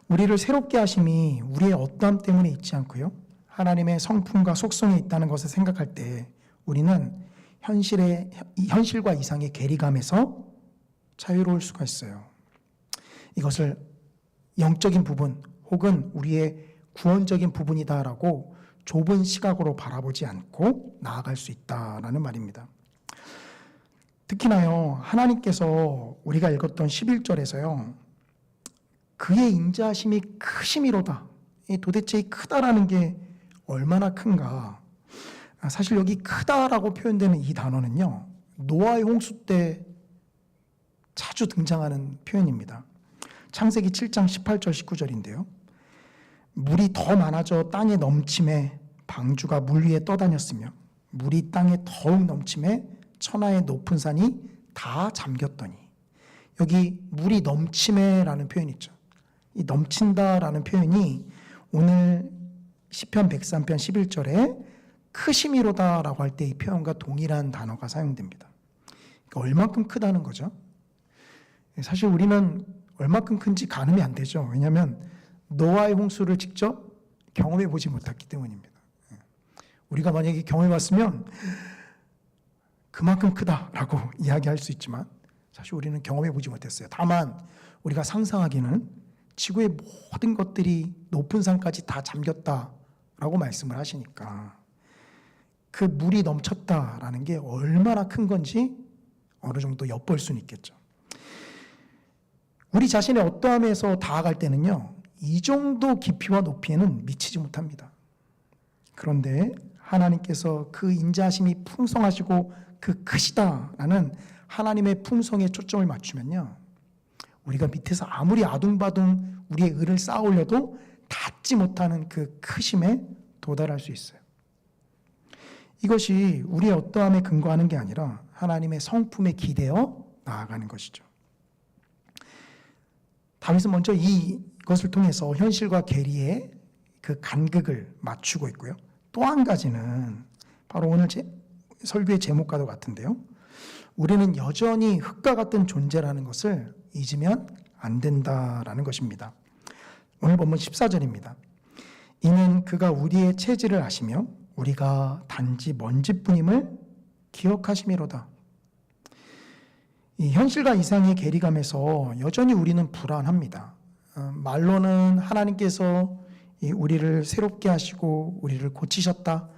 우리를 새롭게 하심이 우리의 어떠함 때문에 있지 않고요, 하나님의 성품과 속성에 있다는 것을 생각할 때 우리는 현실과 이상의 괴리감에서 자유로울 수가 있어요. 이것을 영적인 부분 혹은 우리의 구원적인 부분이다라고 좁은 시각으로 바라보지 않고 나아갈 수 있다라는 말입니다. 특히나요, 하나님께서 우리가 읽었던 11절에서요, 그의 인자하심이 크심이로다. 도대체 이 크다라는 게 얼마나 큰가. 사실 여기 크다라고 표현되는 이 단어는요, 노아의 홍수 때 자주 등장하는 표현입니다. 창세기 7장 18절 19절인데요. 물이 더 많아져 땅에 넘침에 방주가 물 위에 떠다녔으며 물이 땅에 더욱 넘침에 천하의 높은 산이 다 잠겼더니, 여기 물이 넘침에라는 표현이 있죠. 이 넘친다라는 표현이 오늘 시편 103편 11절에 크심이로다라고 할 때 이 표현과 동일한 단어가 사용됩니다. 그러니까 얼만큼 크다는 거죠. 사실 우리는 얼만큼 큰지 가늠이 안 되죠. 왜냐하면 노아의 홍수를 직접 경험해 보지 못했기 때문입니다. 우리가 만약에 경험해 봤으면 그만큼 크다라고 이야기할 수 있지만 사실 우리는 경험해 보지 못했어요. 다만 우리가 상상하기는 지구의 모든 것들이 높은 산까지 다 잠겼다라고 말씀을 하시니까 그 물이 넘쳤다라는 게 얼마나 큰 건지 어느 정도 엿볼 수는 있겠죠. 우리 자신의 어떠함에서 다가갈 때는요, 이 정도 깊이와 높이에는 미치지 못합니다. 그런데 하나님께서 그 인자하심이 풍성하시고 그 크시다라는 하나님의 풍성에 초점을 맞추면요, 우리가 밑에서 아무리 아둥바둥 우리의 의를 쌓아 올려도 닿지 못하는 그 크심에 도달할 수 있어요. 이것이 우리의 어떠함에 근거하는 게 아니라 하나님의 성품에 기대어 나아가는 것이죠. 다윗은 먼저 이것을 통해서 현실과 괴리의 그 간극을 맞추고 있고요. 또 한 가지는 바로 오늘 설교의 제목과도 같은데요. 우리는 여전히 흙과 같은 존재라는 것을 잊으면 안 된다라는 것입니다. 오늘 본문 14절입니다. 이는 그가 우리의 체질을 아시며 우리가 단지 먼지뿐임을 기억하심이로다. 이 현실과 이상의 괴리감에서 여전히 우리는 불안합니다. 말로는 하나님께서 우리를 새롭게 하시고 우리를 고치셨다,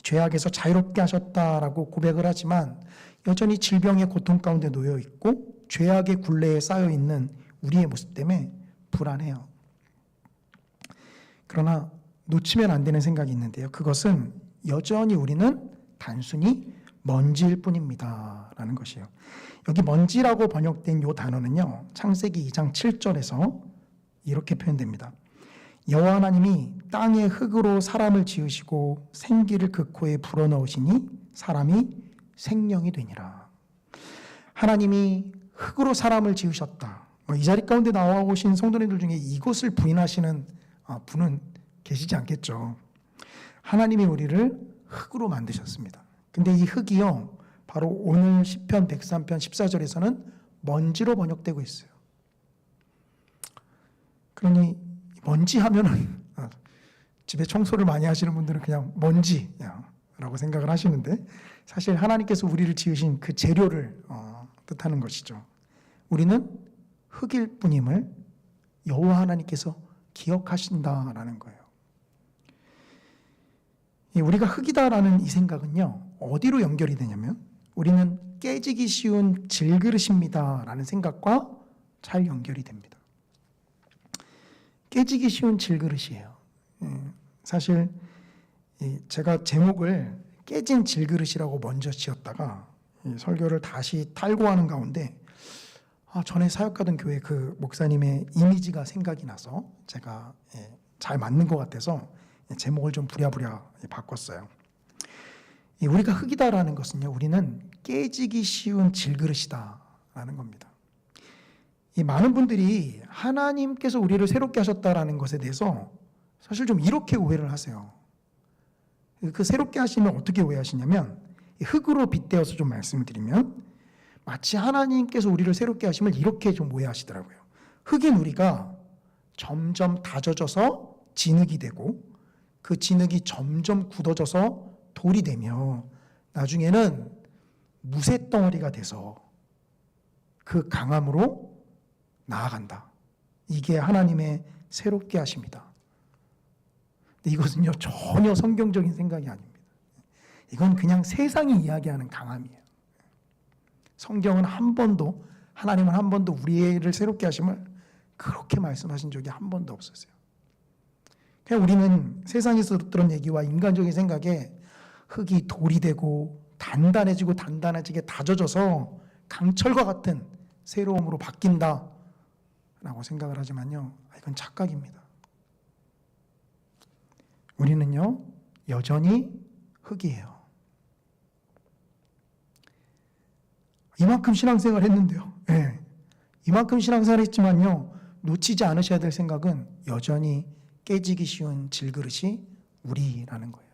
죄악에서 자유롭게 하셨다라고 고백을 하지만 여전히 질병의 고통 가운데 놓여 있고 죄악의 굴레에 쌓여 있는 우리의 모습 때문에 불안해요. 그러나 놓치면 안 되는 생각이 있는데요. 그것은 여전히 우리는 단순히 먼지일 뿐입니다 라는 것이에요. 여기 먼지라고 번역된 이 단어는요, 창세기 2장 7절에서 이렇게 표현됩니다. 여호와 하나님이 땅의 흙으로 사람을 지으시고 생기를 그 코에 불어넣으시니 사람이 생명이 되니라. 하나님이 흙으로 사람을 지으셨다. 이 자리 가운데 나와 오신 성도님들 중에 이것을 부인하시는 분은 계시지 않겠죠. 하나님이 우리를 흙으로 만드셨습니다. 근데 이 흙이요, 바로 오늘 시편 103편 14절에서는 먼지로 번역되고 있어요. 그러니 먼지 하면은 집에 청소를 많이 하시는 분들은 그냥 먼지라고 생각을 하시는데, 사실 하나님께서 우리를 지으신 그 재료를 뜻하는 것이죠. 우리는 흙일 뿐임을 여호와 하나님께서 기억하신다라는 거예요. 우리가 흙이다라는 이 생각은요, 어디로 연결이 되냐면 우리는 깨지기 쉬운 질그릇입니다라는 생각과 잘 연결이 됩니다. 깨지기 쉬운 질그릇이에요. 사실 제가 제목을 깨진 질그릇이라고 먼저 지었다가 설교를 다시 탈고하는 가운데 전에 사역하던 교회 그 목사님의 이미지가 생각이 나서 제가 잘 맞는 것 같아서 제목을 좀 부랴부랴 바꿨어요. 우리가 흙이다라는 것은요, 우리는 깨지기 쉬운 질그릇이다라는 겁니다. 많은 분들이 하나님께서 우리를 새롭게 하셨다라는 것에 대해서 사실 좀 이렇게 오해를 하세요. 그 새롭게 하시면 어떻게 오해하시냐면, 흙으로 빗대어서 좀 말씀을 드리면 마치 하나님께서 우리를 새롭게 하심을 이렇게 좀 오해하시더라고요. 흙인 우리가 점점 다져져서 진흙이 되고 그 진흙이 점점 굳어져서 돌이 되며 나중에는 무쇠덩어리가 돼서 그 강함으로 나아간다. 이게 하나님의 새롭게 하심이다. 근데 이것은요, 전혀 성경적인 생각이 아닙니다. 이건 그냥 세상이 이야기하는 강함이에요. 성경은 한 번도, 하나님은 한 번도 우리를 새롭게 하심을 그렇게 말씀하신 적이 한 번도 없었어요. 그냥 우리는 세상에서 들은 얘기와 인간적인 생각에 흙이 돌이 되고 단단해지고 단단해지게 다져져서 강철과 같은 새로움으로 바뀐다 라고 생각을 하지만요, 이건 착각입니다. 우리는요, 여전히 흙이에요. 이만큼 신앙생활 했는데요. 이만큼 신앙생활 했지만요, 놓치지 않으셔야 될 생각은 여전히 깨지기 쉬운 질그릇이 우리라는 거예요.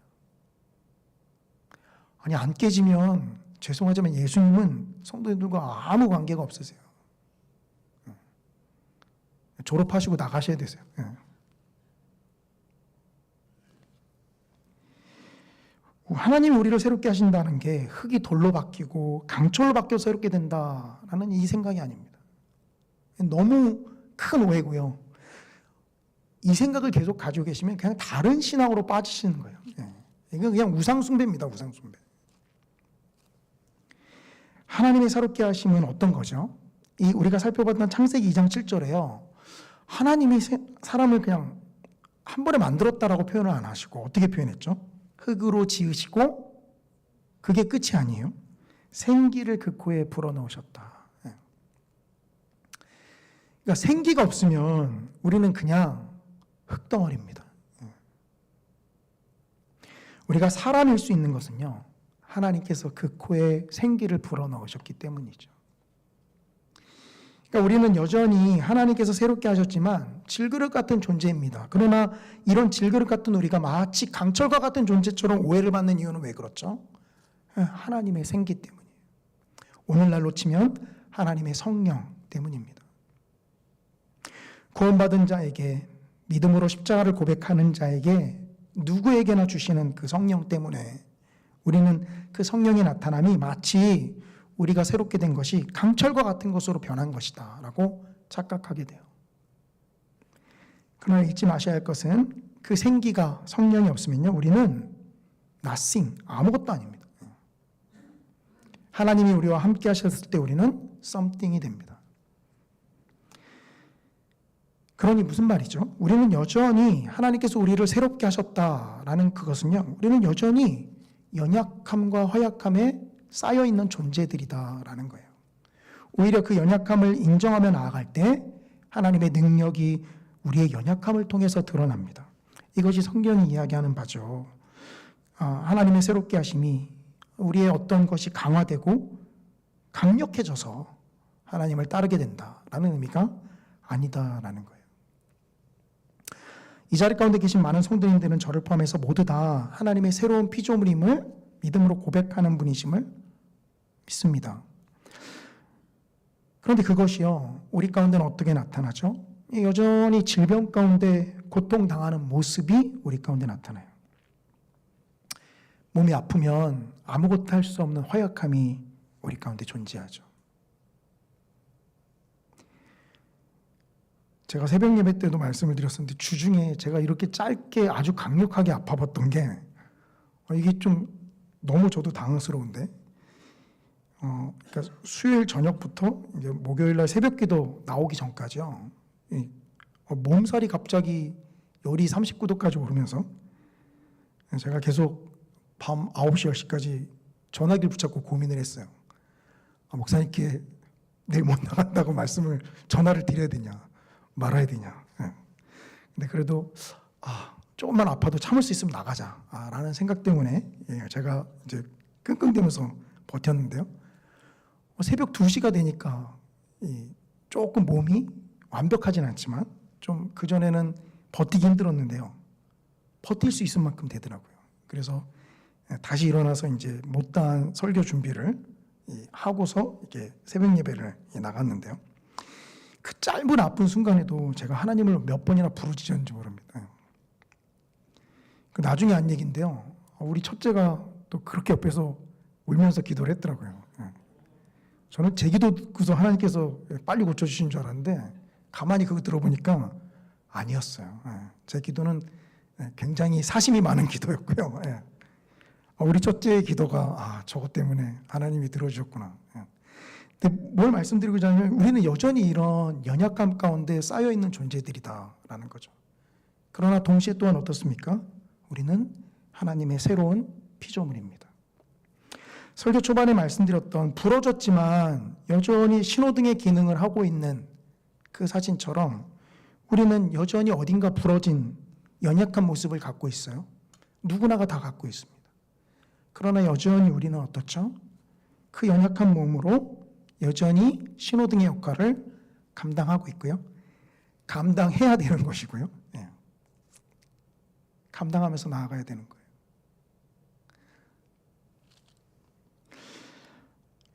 아니, 안 깨지면 죄송하지만 예수님은 성도님들과 아무 관계가 없으세요. 졸업하시고 나가셔야 되세요. 하나님이 우리를 새롭게 하신다는 게 흙이 돌로 바뀌고 강철로 바뀌어서 새롭게 된다라는 이 생각이 아닙니다. 너무 큰 오해고요. 이 생각을 계속 가지고 계시면 그냥 다른 신앙으로 빠지시는 거예요. 이건 그냥 우상숭배입니다. 우상숭배. 하나님의 새롭게 하심은 어떤 거죠? 우리가 살펴봤던 창세기 2장 7절에요. 하나님이 사람을 그냥 한 번에 만들었다라고 표현을 안 하시고 어떻게 표현했죠? 흙으로 지으시고 그게 끝이 아니에요. 생기를 그 코에 불어넣으셨다. 그러니까 생기가 없으면 우리는 그냥 흙덩어리입니다. 우리가 사람일 수 있는 것은요, 하나님께서 그 코에 생기를 불어넣으셨기 때문이죠. 그러니까 우리는 여전히 하나님께서 새롭게 하셨지만 질그릇 같은 존재입니다. 그러나 이런 질그릇 같은 우리가 마치 강철과 같은 존재처럼 오해를 받는 이유는 왜 그렇죠? 하나님의 생기 때문이에요. 오늘날로 치면 하나님의 성령 때문입니다. 구원받은 자에게, 믿음으로 십자가를 고백하는 자에게 누구에게나 주시는 그 성령 때문에 우리는 그 성령의 나타남이 마치 우리가 새롭게 된 것이 강철과 같은 것으로 변한 것이다 라고 착각하게 돼요. 그러나 잊지 마셔야 할 것은 그 생기가, 성령이 없으면요, 우리는 nothing, 아무것도 아닙니다. 하나님이 우리와 함께 하셨을 때 우리는 something이 됩니다. 그러니 무슨 말이죠? 우리는 여전히 하나님께서 우리를 새롭게 하셨다라는 그것은요, 우리는 여전히 연약함과 허약함에 쌓여있는 존재들이다라는 거예요. 오히려 그 연약함을 인정하며 나아갈 때 하나님의 능력이 우리의 연약함을 통해서 드러납니다. 이것이 성경이 이야기하는 바죠. 하나님의 새롭게 하심이 우리의 어떤 것이 강화되고 강력해져서 하나님을 따르게 된다라는 의미가 아니다라는 거예요. 이 자리 가운데 계신 많은 성도님들은 저를 포함해서 모두 다 하나님의 새로운 피조물임을 믿음으로 고백하는 분이심을 믿습니다. 그런데 그것이요, 우리 가운데는 어떻게 나타나죠? 여전히 질병 가운데 고통당하는 모습이 우리 가운데 나타나요. 몸이 아프면 아무것도 할 수 없는 허약함이 우리 가운데 존재하죠. 제가 새벽 예배 때도 말씀을 드렸었는데 주중에 제가 이렇게 짧게 아주 강력하게 아파봤던 게 이게 좀 너무 저도 당황스러운데, 그러니까 수요일 저녁부터 이제 목요일 날 새벽기도 나오기 전까지요. 몸살이 갑자기 열이 39도까지 오르면서 제가 계속 밤 9시, 10시까지 전화기를 붙잡고 고민을 했어요. 목사님께 내일 못 나간다고 전화를 드려야 되냐, 말아야 되냐. 근데 그래도 조금만 아파도 참을 수 있으면 나가자라는 생각 때문에 제가 이제 끙끙대면서 버텼는데요. 새벽 2시가 되니까 조금 몸이 완벽하진 않지만 좀 그전에는 버티기 힘들었는데요. 버틸 수 있을 만큼 되더라고요. 그래서 다시 일어나서 이제 못다한 설교 준비를 하고서 이렇게 새벽 예배를 나갔는데요. 그 짧은 아픈 순간에도 제가 하나님을 몇 번이나 부르짖었는지 모릅니다. 그 나중에 한 얘기인데요. 우리 첫째가 또 그렇게 옆에서 울면서 기도를 했더라고요. 저는 제 기도 듣고서 하나님께서 빨리 고쳐주신 줄 알았는데 가만히 그거 들어보니까 아니었어요. 제 기도는 굉장히 사심이 많은 기도였고요. 우리 첫째의 기도가 저것 때문에 하나님이 들어주셨구나. 근데 뭘 말씀드리고자 하면 우리는 여전히 이런 연약감 가운데 쌓여있는 존재들이다라는 거죠. 그러나 동시에 또한 어떻습니까? 우리는 하나님의 새로운 피조물입니다. 설교 초반에 말씀드렸던 부러졌지만 여전히 신호등의 기능을 하고 있는 그 사진처럼 우리는 여전히 어딘가 부러진 연약한 모습을 갖고 있어요. 누구나가 다 갖고 있습니다. 그러나 여전히 우리는 어떻죠? 그 연약한 몸으로 여전히 신호등의 역할을 감당하고 있고요. 감당해야 되는 것이고요. 감당하면서 나아가야 되는 거예요.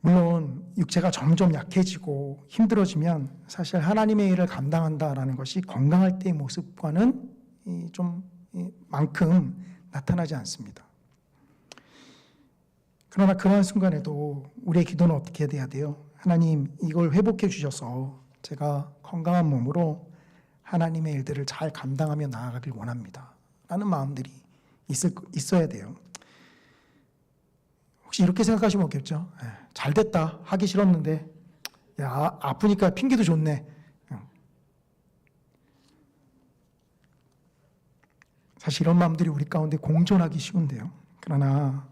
물론 육체가 점점 약해지고 힘들어지면 사실 하나님의 일을 감당한다라는 것이 건강할 때의 모습과는 좀 만큼 나타나지 않습니다. 그러나 그러한 순간에도 우리의 기도는 어떻게 돼야 돼요? 하나님, 이걸 회복해 주셔서 제가 건강한 몸으로 하나님의 일들을 잘 감당하며 나아가길 원합니다 라는 마음들이 있어야 돼요. 혹시 이렇게 생각하시면 없겠죠? 잘 됐다, 하기 싫었는데 아프니까 핑계도 좋네. 사실 이런 마음들이 우리 가운데 공존하기 쉬운데요. 그러나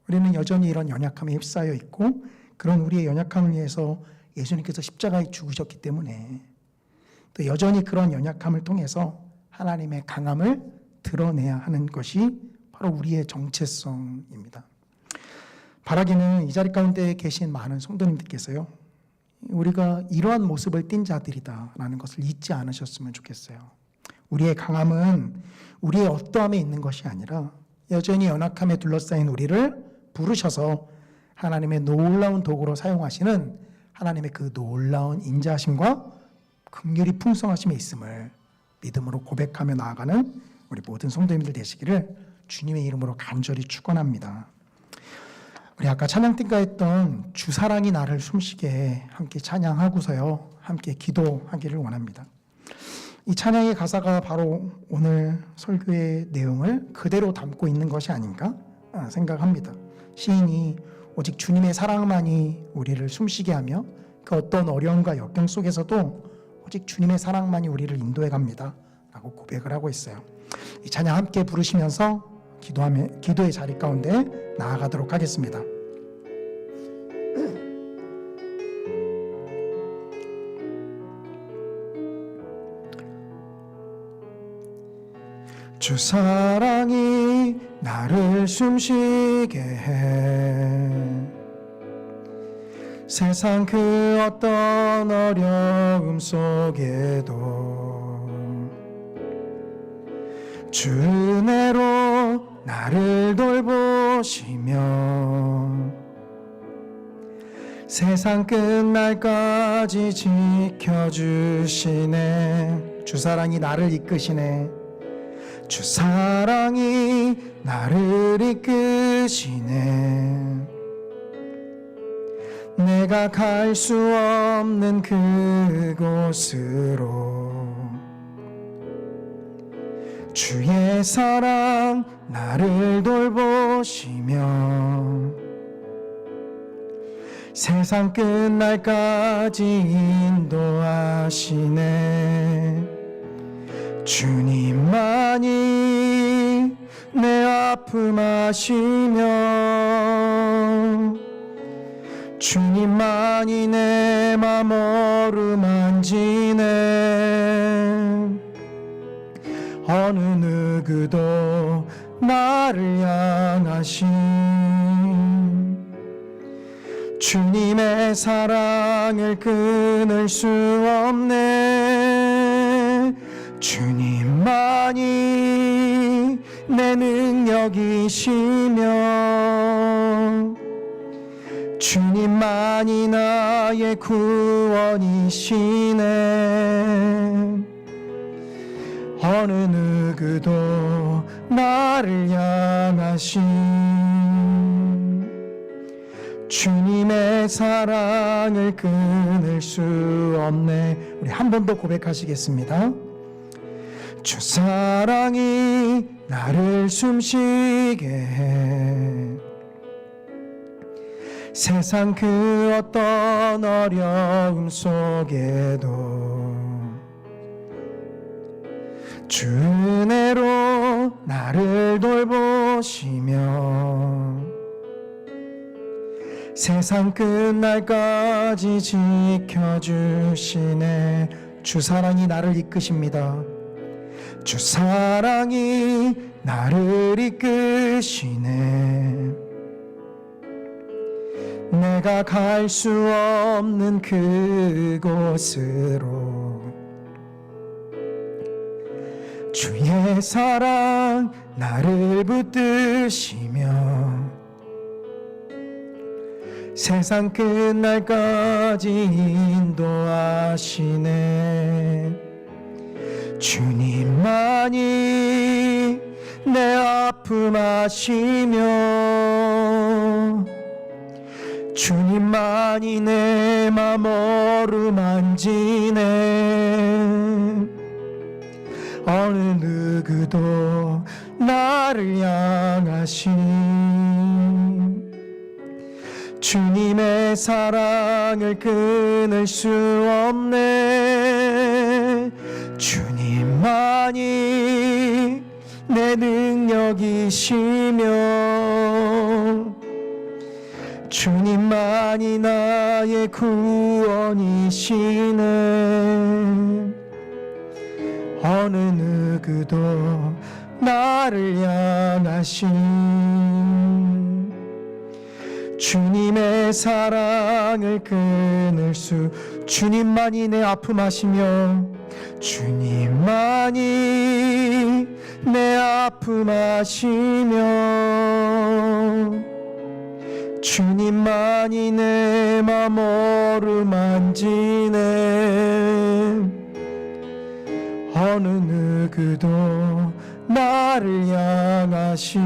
우리는 여전히 이런 연약함에 휩싸여 있고 그런 우리의 연약함을 위해서 예수님께서 십자가에 죽으셨기 때문에 또 여전히 그런 연약함을 통해서 하나님의 강함을 드러내야 하는 것이 바로 우리의 정체성입니다. 바라기는 이 자리 가운데 계신 많은 성도님들께서요, 우리가 이러한 모습을 띈 자들이다라는 것을 잊지 않으셨으면 좋겠어요. 우리의 강함은 우리의 어떠함에 있는 것이 아니라 여전히 연약함에 둘러싸인 우리를 부르셔서 하나님의 놀라운 도구로 사용하시는 하나님의 그 놀라운 인자하심과 긍휼이 풍성하심에 있음을 믿음으로 고백하며 나아가는 우리 모든 성도님들 되시기를 주님의 이름으로 간절히 축원합니다. 우리 아까 찬양팀과 했던 주사랑이 나를 숨쉬게 함께 찬양하고서요, 함께 기도하기를 원합니다. 이 찬양의 가사가 바로 오늘 설교의 내용을 그대로 담고 있는 것이 아닌가 생각합니다. 시인이 오직 주님의 사랑만이 우리를 숨쉬게 하며 그 어떤 어려움과 역경 속에서도 오직 주님의 사랑만이 우리를 인도해 갑니다 라고 고백을 하고 있어요. 이 찬양 함께 부르시면서 기도의 자리 가운데 나아가도록 하겠습니다. 주 사랑이 나를 숨쉬게 해 세상 그 어떤 어려움 속에도 주 은혜로 나를 돌보시며 세상 끝날까지 지켜주시네. 주 사랑이 나를 이끄시네. 주 사랑이 나를 이끄시네. 내가 갈 수 없는 그곳으로 주의 사랑 나를 돌보시며 세상 끝날까지 인도하시네. 주님만이 내 아픔 아시며 주님만이 내 맘 어루만지네. 어느 누구도 나를 향하신 주님의 사랑을 끊을 수 없네. 주님만이 내 능력이시며 주님만이 나의 구원이시네. 어느 누구도 나를 향하신 주님의 사랑을 끊을 수 없네. 우리 한 번 더 고백하시겠습니다. 주 사랑이 나를 숨쉬게 해. 세상 그 어떤 어려움 속에도 주 은혜로 나를 돌보시며 세상 끝날까지 지켜주시네. 주 사랑이 나를 이끄십니다. 주 사랑이 나를 이끄시네. 내가 갈 수 없는 그곳으로 주의 사랑 나를 붙드시며 세상 끝날까지 인도하시네. 주님만이 내 아픔 아시며 주님만이 내 맘 어루만지네. 어느 누구도 나를 향하신 주님의 사랑을 끊을 수 없네. 주님만이 내 능력이시며 주님만이 나의 구원이시네. 어느 누구도 나를 향하신 주님의 사랑을 끊을 수. 주님만이 내 아픔 아시며 주님만이 내 아픔 아시며 주님만이 내 맘 어루만지네. 어느 누구도 나를 향하신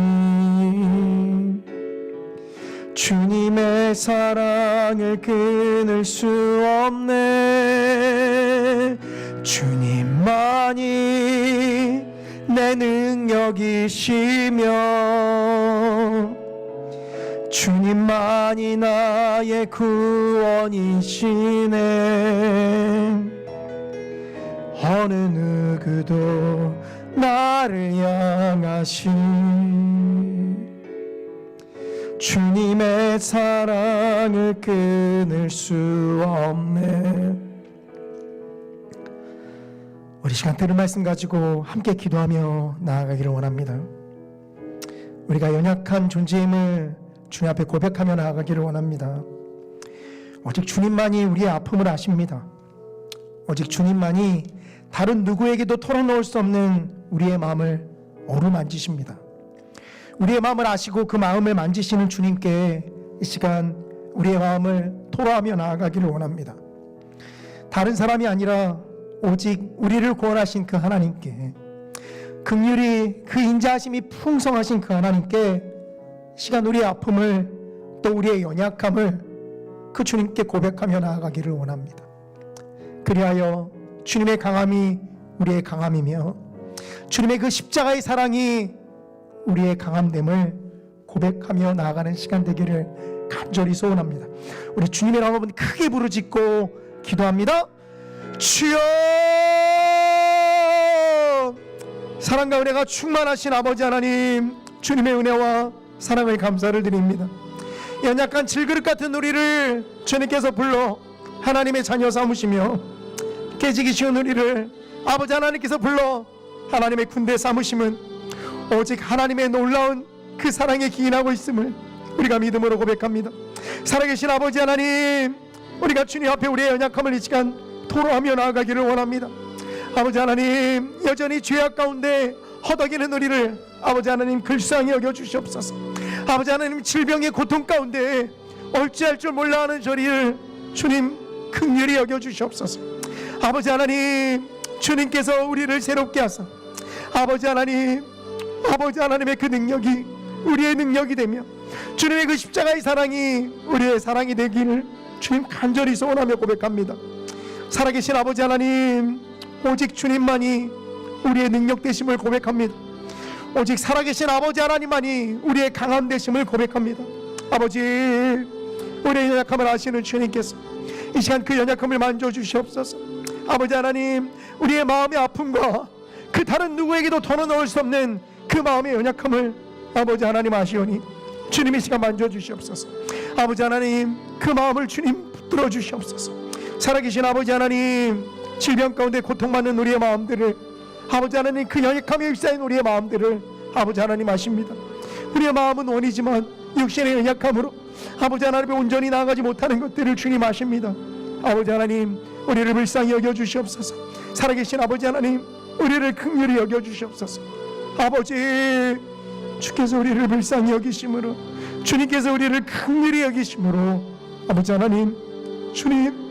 주님의 사랑을 끊을 수 없네. 주님만이 내 능력이시며 주님만이 나의 구원이시네. 어느 누구도 나를 향하신 주님의 사랑을 끊을 수 없네. 우리 시간 들은 말씀 가지고 함께 기도하며 나아가기를 원합니다. 우리가 연약한 존재임을 주님 앞에 고백하며 나아가기를 원합니다. 오직 주님만이 우리의 아픔을 아십니다. 오직 주님만이 다른 누구에게도 털어놓을 수 없는 우리의 마음을 어루만지십니다. 우리의 마음을 아시고 그 마음을 만지시는 주님께 이 시간 우리의 마음을 토로하며 나아가기를 원합니다. 다른 사람이 아니라 오직 우리를 구원하신 그 하나님께, 긍휼이 그 인자하심이 풍성하신 그 하나님께 이 시간 우리의 아픔을, 또 우리의 연약함을 그 주님께 고백하며 나아가기를 원합니다. 그리하여 주님의 강함이 우리의 강함이며 주님의 그 십자가의 사랑이 우리의 강함됨을 고백하며 나아가는 시간 되기를 간절히 소원합니다. 우리 주님의 이름 한번 크게 부르짖고 기도합니다. 주여, 사랑과 은혜가 충만하신 아버지 하나님, 주님의 은혜와 사랑을 감사를 드립니다. 연약한 질그릇 같은 우리를 주님께서 불러 하나님의 자녀 삼으시며 깨지기 쉬운 우리를 아버지 하나님께서 불러 하나님의 군대 삼으심은 오직 하나님의 놀라운 그 사랑에 기인하고 있음을 우리가 믿음으로 고백합니다. 살아계신 아버지 하나님, 우리가 주님 앞에 우리의 연약함을 이 시간 토로하며 나아가기를 원합니다. 아버지 하나님, 여전히 죄악 가운데 허덕이는 우리를 아버지 하나님 불쌍히 여겨주시옵소서. 아버지 하나님, 질병의 고통 가운데 어찌할 줄 몰라하는 저리를 주님 긍휼히 여겨주시옵소서. 아버지 하나님, 주님께서 우리를 새롭게 하사 아버지 하나님, 아버지 하나님의 그 능력이 우리의 능력이 되며 주님의 그 십자가의 사랑이 우리의 사랑이 되기를 주님 간절히 소원하며 고백합니다. 살아계신 아버지 하나님, 오직 주님만이 우리의 능력 되심을 고백합니다. 오직 살아계신 아버지 하나님만이 우리의 강함 되심을 고백합니다. 아버지, 우리의 연약함을 아시는 주님께서 이 시간 그 연약함을 만져주시옵소서. 아버지 하나님, 우리의 마음의 아픔과 그 다른 누구에게도 털어놓을 수 없는 그 마음의 연약함을 아버지 하나님 아시오니 주님 이 시간 만져주시옵소서. 아버지 하나님, 그 마음을 주님 붙들어 주시옵소서. 살아계신 아버지 하나님, 질병 가운데 고통받는 우리의 마음들을 아버지 하나님, 그 연약함에 휩싸인 우리의 마음들을 아버지 하나님 아십니다. 우리의 마음은 원이지만 육신의 연약함으로 아버지 하나님의 온전히 나아가지 못하는 것들을 주님 아십니다. 아버지 하나님, 우리를 불쌍히 여겨주시옵소서. 살아계신 아버지 하나님, 우리를 긍휼히 여겨주시옵소서. 아버지, 주께서 우리를 불쌍히 여기심으로, 주님께서 우리를 긍휼히 여기심으로 아버지 하나님, 주님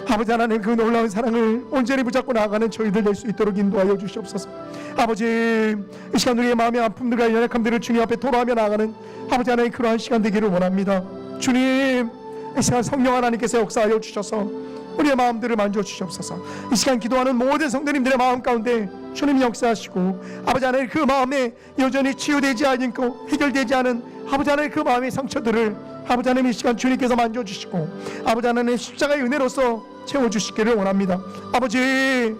아버지 하나님, 그 놀라운 사랑을 온전히 붙잡고 나아가는 저희들 될 수 있도록 인도하여 주시옵소서. 아버지, 이 시간 우리의 마음의 아픔들과 연약함들을 주님 앞에 토로하며 나아가는 아버지 하나님, 그러한 시간 되기를 원합니다. 주님, 이 시간 성령 하나님께서 역사하여 주셔서 우리의 마음들을 만져주시옵소서. 이 시간 기도하는 모든 성도님들의 마음 가운데 주님이 역사하시고 아버지 하나님, 그 마음에 여전히 치유되지 않고 해결되지 않은 아버지 하나님, 그 마음의 상처들을 아버지 하나님 이 시간 주님께서 만져주시고 아버지 하나님 십자가의 은혜로서 채워주시기를 원합니다. 아버지,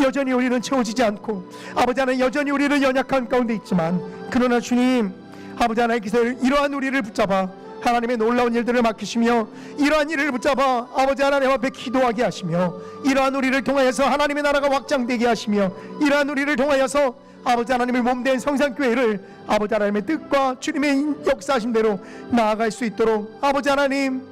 여전히 우리는 채워지지 않고 아버지 하나님, 여전히 우리는 연약한 가운데 있지만 그러나 주님 아버지 하나님께서 이러한 우리를 붙잡아 하나님의 놀라운 일들을 맡기시며 이러한 일을 붙잡아 아버지 하나님 앞에 기도하게 하시며 이러한 우리를 통하여서 하나님의 나라가 확장되게 하시며 이러한 우리를 통하여서 아버지 하나님의 몸된 성산교회를 아버지 하나님의 뜻과 주님의 역사하심대로 나아갈 수 있도록 아버지 하나님,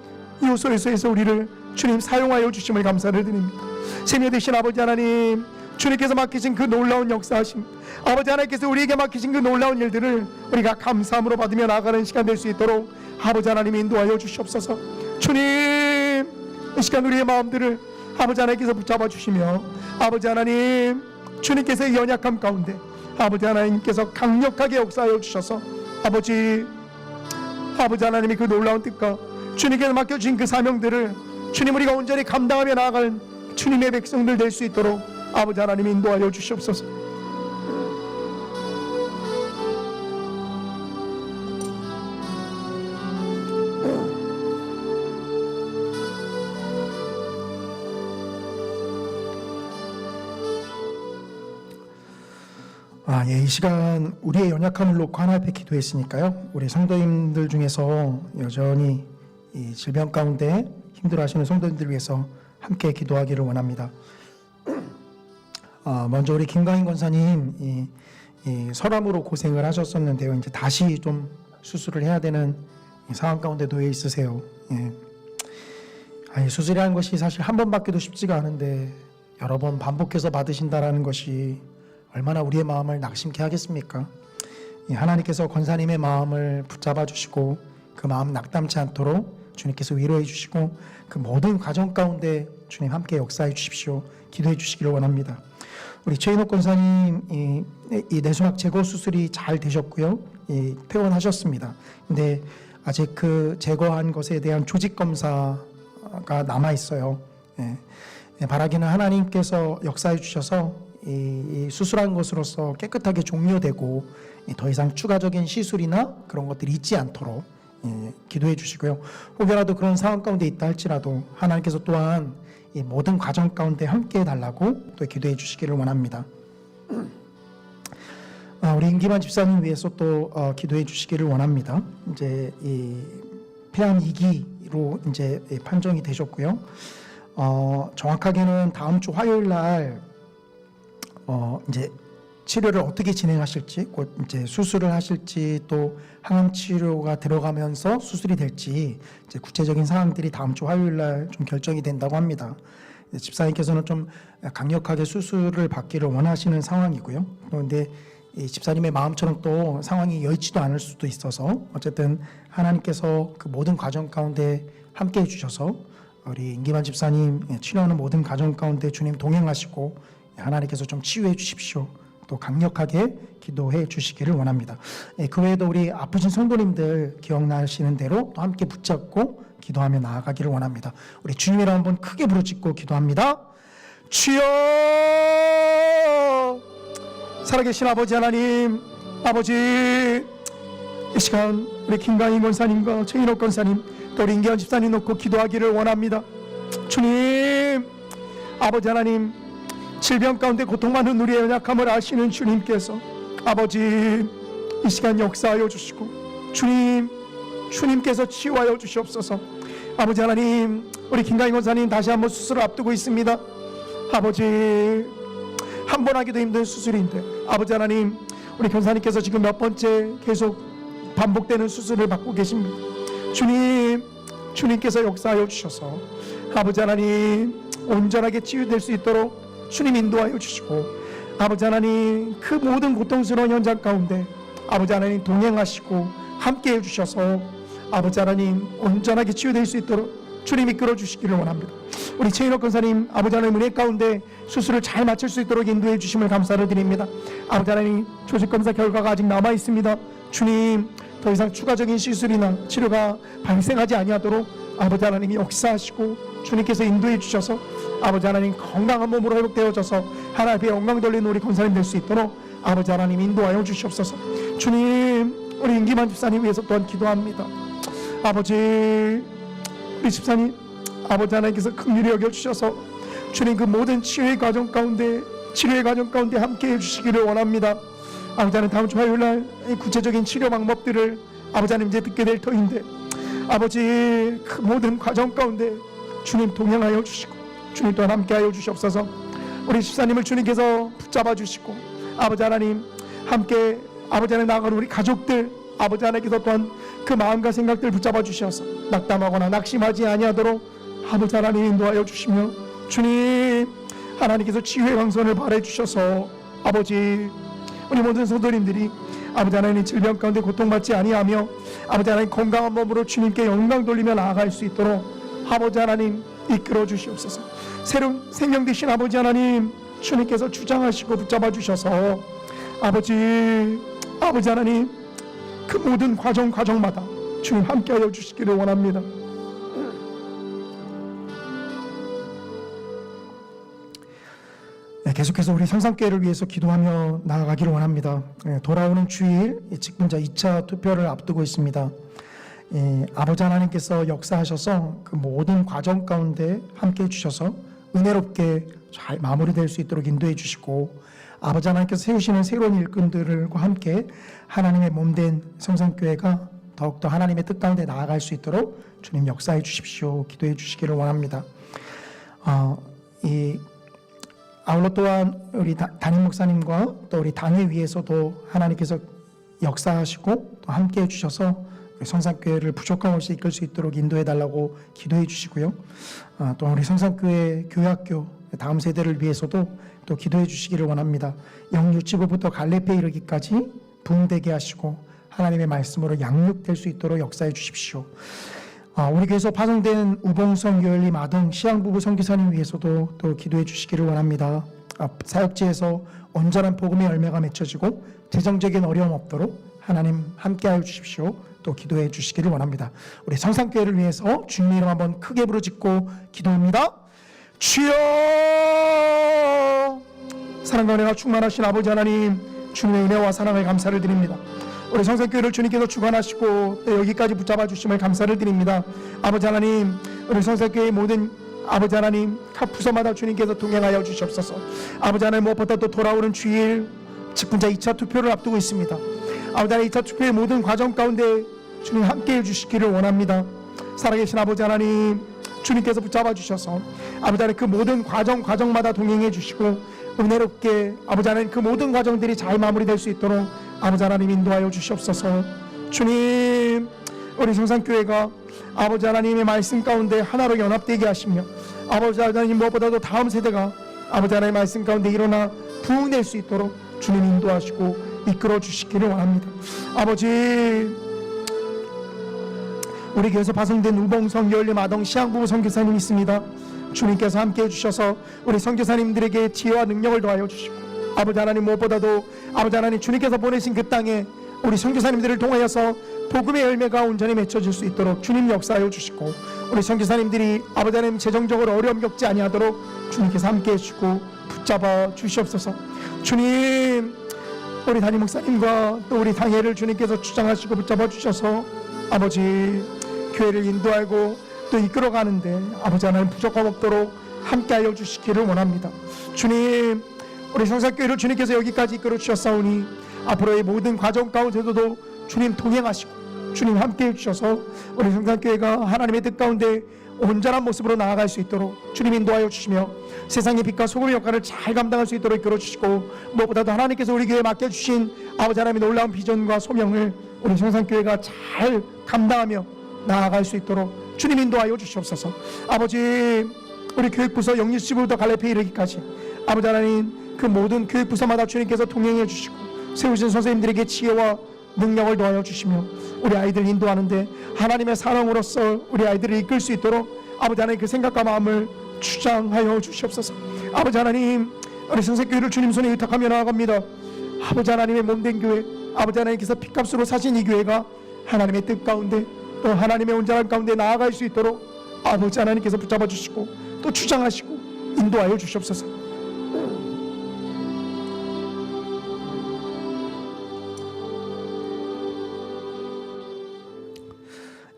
요소에서 우리를 주님 사용하여 주심을 감사를 드립니다. 세녀 되신 아버지 하나님, 주님께서 맡기신 그 놀라운 역사하심, 아버지 하나님께서 우리에게 맡기신 그 놀라운 일들을 우리가 감사함으로 받으며 나아가는 시간 될 수 있도록 아버지 하나님 인도하여 주시옵소서. 주님, 이 시간 우리의 마음들을 아버지 하나님께서 붙잡아 주시며 아버지 하나님, 주님께서의 연약함 가운데 아버지 하나님께서 강력하게 역사하여 주셔서 아버지 하나님의 그 놀라운 뜻과 주님께서 맡겨주신 그 사명들을 주님 우리가 온전히 감당하며 나아갈 주님의 백성들 될 수 있도록 아버지 하나님 인도하여 주시옵소서. 이 시간 우리의 연약함을 놓고 하나님 앞에 기도했으니까요. 우리 성도님들 중에서 여전히 이 질병 가운데 힘들어하시는 성도님들 위해서 함께 기도하기를 원합니다. 먼저 우리 김강인 권사님 이 설암으로 고생을 하셨었는데요. 이제 다시 좀 수술을 해야 되는 상황 가운데 놓여 있으세요. 수술이라는 것이 사실 한 번 받기도 쉽지가 않은데 여러 번 반복해서 받으신다라는 것이 얼마나 우리의 마음을 낙심케 하겠습니까? 하나님께서 권사님의 마음을 붙잡아 주시고 그 마음 낙담치 않도록 주님께서 위로해 주시고 그 모든 과정 가운데 주님 함께 역사해 주십시오. 기도해 주시기를 원합니다. 우리 최인옥 권사님 이 내수막 제거 수술이 잘 되셨고요. 퇴원하셨습니다. 근데 아직 그 제거한 것에 대한 조직 검사가 남아 있어요. 바라기는 하나님께서 역사해 주셔서 이 수술한 것으로서 깨끗하게 종료되고 더 이상 추가적인 시술이나 그런 것들이 있지 않도록 기도해 주시고요. 혹여라도 그런 상황 가운데 있다 할지라도 하나님께서 또한 이 모든 과정 가운데 함께 해달라고 또 기도해 주시기를 원합니다. 우리 임기만 집사님 위해서 또 기도해 주시기를 원합니다. 이제 이 폐암 2기로 이제 판정이 되셨고요. 정확하게는 다음 주 화요일 날 이제 치료를 어떻게 진행하실지, 곧 이제 수술을 하실지, 또 항암 치료가 들어가면서 수술이 될지 이제 구체적인 사항들이 다음 주 화요일 날 좀 결정이 된다고 합니다. 집사님께서는 좀 강력하게 수술을 받기를 원하시는 상황이고요. 그런데 이 집사님의 마음처럼 또 상황이 여의치도 않을 수도 있어서 어쨌든 하나님께서 그 모든 과정 가운데 함께 해주셔서 우리 임기만 집사님 치료하는 모든 과정 가운데 주님 동행하시고 하나님께서 좀 치유해 주십시오. 또 강력하게 기도해 주시기를 원합니다. 그 외에도 우리 아프신 성도님들 기억나시는 대로 또 함께 붙잡고 기도하며 나아가기를 원합니다. 우리 주님이라 한번 크게 부르짖고 기도합니다. 주여, 살아계신 아버지 하나님, 아버지, 이 시간 우리 김강희 권사님과 최인옥 권사님 또 우리 임기환 집사님 놓고 기도하기를 원합니다. 주님, 아버지 하나님, 질병 가운데 고통받는 우리의 연약함을 아시는 주님께서 아버지 이 시간 역사하여 주시고 주님께서 치유하여 주시옵소서. 아버지 하나님, 우리 김강희 권사님 다시 한번 수술을 앞두고 있습니다. 아버지, 한 번 하기도 힘든 수술인데 아버지 하나님, 우리 권사님께서 지금 몇 번째 계속 반복되는 수술을 받고 계십니다. 주님께서 역사하여 주셔서 아버지 하나님 온전하게 치유될 수 있도록 주님 인도하여 주시고 아버지 하나님 그 모든 고통스러운 현장 가운데 아버지 하나님 동행하시고 함께 해주셔서 아버지 하나님 온전하게 치유될 수 있도록 주님 이끌어 주시기를 원합니다. 우리 최인옥 권사님 아버지 하나님 은혜 가운데 수술을 잘 마칠 수 있도록 인도해 주심을 감사를 드립니다. 아버지 하나님 조직검사 결과가 아직 남아 있습니다. 주님 더 이상 추가적인 시술이나 치료가 발생하지 아니하도록 아버지 하나님이 역사하시고 주님께서 인도해 주셔서 아버지 하나님 건강한 몸으로 회복되어져서 하나님의 영광 돌리는 우리 권사님 될 수 있도록 아버지 하나님 인도하여 주시옵소서. 주님, 우리 임기만 집사님 위해서 또한 기도합니다. 아버지, 우리 집사님 아버지 하나님께서 긍휼히 여겨주셔서 주님 그 모든 치료의 과정 가운데 함께 해주시기를 원합니다. 아버지 하나님 다음 주 화요일 날 구체적인 치료 방법들을 아버지 하나님 이제 듣게 될 터인데 아버지 그 모든 과정 가운데 주님 동행하여 주시고 주님 또한 함께하여 주시옵소서. 우리 집사님을 주님께서 붙잡아 주시고 아버지 하나님 함께 아버지 하나님 나아가는 우리 가족들 아버지 하나님께서 또한 그 마음과 생각들 붙잡아 주셔서 낙담하거나 낙심하지 아니하도록 아버지 하나님 인도하여 주시며 주님 하나님께서 치유의 광선을 발해 주셔서 아버지 우리 모든 성도님들이 아버지 하나님 질병 가운데 고통받지 아니하며 아버지 하나님 건강한 몸으로 주님께 영광 돌리며 나아갈 수 있도록 아버지 하나님 이끌어 주시옵소서. 새로운 생명 되신 아버지 하나님 주님께서 주장하시고 붙잡아 주셔서 아버지 하나님 그 모든 과정마다 주님 함께하여 주시기를 원합니다. 계속해서 우리 성산교회를 위해서 기도하며 나아가기를 원합니다. 돌아오는 주일 직분자 2차 투표를 앞두고 있습니다. 아버지 하나님께서 역사하셔서 그 모든 과정 가운데 함께 해주셔서 은혜롭게 잘 마무리될 수 있도록 인도해 주시고 아버지 하나님께서 세우시는 새로운 일꾼들과 함께 하나님의 몸된 성산교회가 더욱더 하나님의 뜻 가운데 나아갈 수 있도록 주님 역사해 주십시오. 기도해 주시기를 원합니다. 아울러 또한 우리 담임 목사님과 또 우리 당회 위에서도 하나님께서 역사하시고 또 함께 해주셔서 성산교회를 부족함 없이 이끌 수 있도록 인도해 달라고 기도해 주시고요. 또 우리 성산교회 교회학교 다음 세대를 위해서도 또 기도해 주시기를 원합니다. 영유치부부터 갈렙에 이르기까지 부흥되게 하시고 하나님의 말씀으로 양육될 수 있도록 역사해 주십시오. 우리 교회에서 파송된 우봉성, 요엘님, 아동, 시향부부 선교사님 위해서도 또 기도해 주시기를 원합니다. 사역지에서 온전한 복음의 열매가 맺혀지고 재정적인 어려움 없도록 하나님 함께하여 주십시오. 또 기도해 주시기를 원합니다. 우리 성산교회를 위해서 주님의 이름 한번 크게 부르짖고 기도합니다. 주여, 사랑과 은혜가 충만하신 아버지 하나님, 주님의 은혜와 사랑을 감사를 드립니다. 우리 성산교회를 주님께서 주관하시고 또 여기까지 붙잡아 주심을 감사를 드립니다. 아버지 하나님, 우리 성산교회의 모든 아버지 하나님 각 부서마다 주님께서 동행하여 주시옵소서. 아버지 하나님, 무엇보다 또 돌아오는 주일 직분자 2차 투표를 앞두고 있습니다. 아버지 하나님, 2차 투표의 모든 과정 가운데 주님 함께해 주시기를 원합니다. 살아계신 아버지 하나님, 주님께서 붙잡아 주셔서 아버지 하나님 그 모든 과정마다 동행해 주시고 은혜롭게 아버지 하나님 그 모든 과정들이 잘 마무리될 수 있도록 아버지 하나님 인도하여 주시옵소서. 주님, 우리 성산교회가 아버지 하나님의 말씀 가운데 하나로 연합되게 하시며 아버지 하나님 무엇보다도 다음 세대가 아버지 하나님의 말씀 가운데 일어나 부흥될 수 있도록 주님 인도하시고 이끌어 주시기를 원합니다. 아버지, 우리 교회에서 파송된 우봉성, 열림, 아동, 시향부부 선교사님 있습니다. 주님께서 함께해 주셔서 우리 선교사님들에게 지혜와 능력을 더하여 주시고 아버지 하나님 무엇보다도 아버지 하나님 주님께서 보내신 그 땅에 우리 선교사님들을 통하여서 복음의 열매가 온전히 맺혀질 수 있도록 주님 역사하여 주시고 우리 선교사님들이 아버지 하나님 재정적으로 어려움 겪지 아니하도록 주님께서 함께해 주시고 붙잡아 주시옵소서. 주님, 우리 담임 목사님과 또 우리 당회를 주님께서 주장하시고 붙잡아 주셔서 아버지 교회를 인도하고 또 이끌어가는데 아버지 하나님 부족함 없도록 함께하여 주시기를 원합니다. 주님, 우리 성산교회를 주님께서 여기까지 이끌어 주셨사오니 앞으로의 모든 과정 가운데서도 주님 동행하시고 주님 함께해 주셔서 우리 성산교회가 하나님의 뜻 가운데 온전한 모습으로 나아갈 수 있도록 주님 인도하여 주시며 세상의 빛과 소금의 역할을 잘 감당할 수 있도록 이끌어 주시고 무엇보다도 하나님께서 우리 교회에 맡겨주신 아버지 하나님의 놀라운 비전과 소명을 우리 성산교회가 잘 감당하며 나아갈 수 있도록 주님 인도하여 주시옵소서. 아버지, 우리 교육부서 영유치부부터 갈래페이 이르기까지 아버지 하나님 그 모든 교육부서마다 주님께서 동행해 주시고 세우신 선생님들에게 지혜와 능력을 더하여 주시며 우리 아이들 인도하는데 하나님의 사랑으로서 우리 아이들을 이끌 수 있도록 아버지 하나님 그 생각과 마음을 주장하여 주시옵소서. 아버지 하나님, 우리 성산교회를 주님 손에 의탁하며 나아갑니다. 아버지 하나님의 몸된 교회, 아버지 하나님께서 핏값으로 사신 이 교회가 하나님의 뜻 가운데 또 하나님의 온전한 가운데 나아갈 수 있도록 아버지 하나님께서 붙잡아 주시고 또 주장하시고 인도하여 주시옵소서.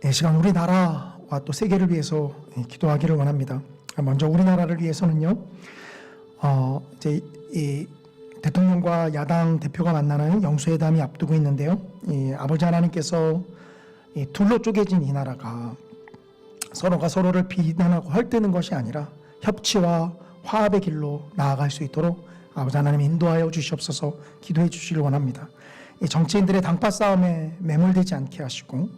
이 시간 우리나라와 또 세계를 위해서 기도하기를 원합니다. 먼저 우리나라를 위해서는요, 이제 이 대통령과 야당 대표가 만나는 영수회담이 앞두고 있는데요. 이 아버지 하나님께서 이 둘로 쪼개진 이 나라가 서로가 서로를 비난하고 헐뜯는 것이 아니라 협치와 화합의 길로 나아갈 수 있도록 아버지 하나님 인도하여 주시옵소서. 기도해 주시길 원합니다. 이 정치인들의 당파 싸움에 매몰되지 않게 하시고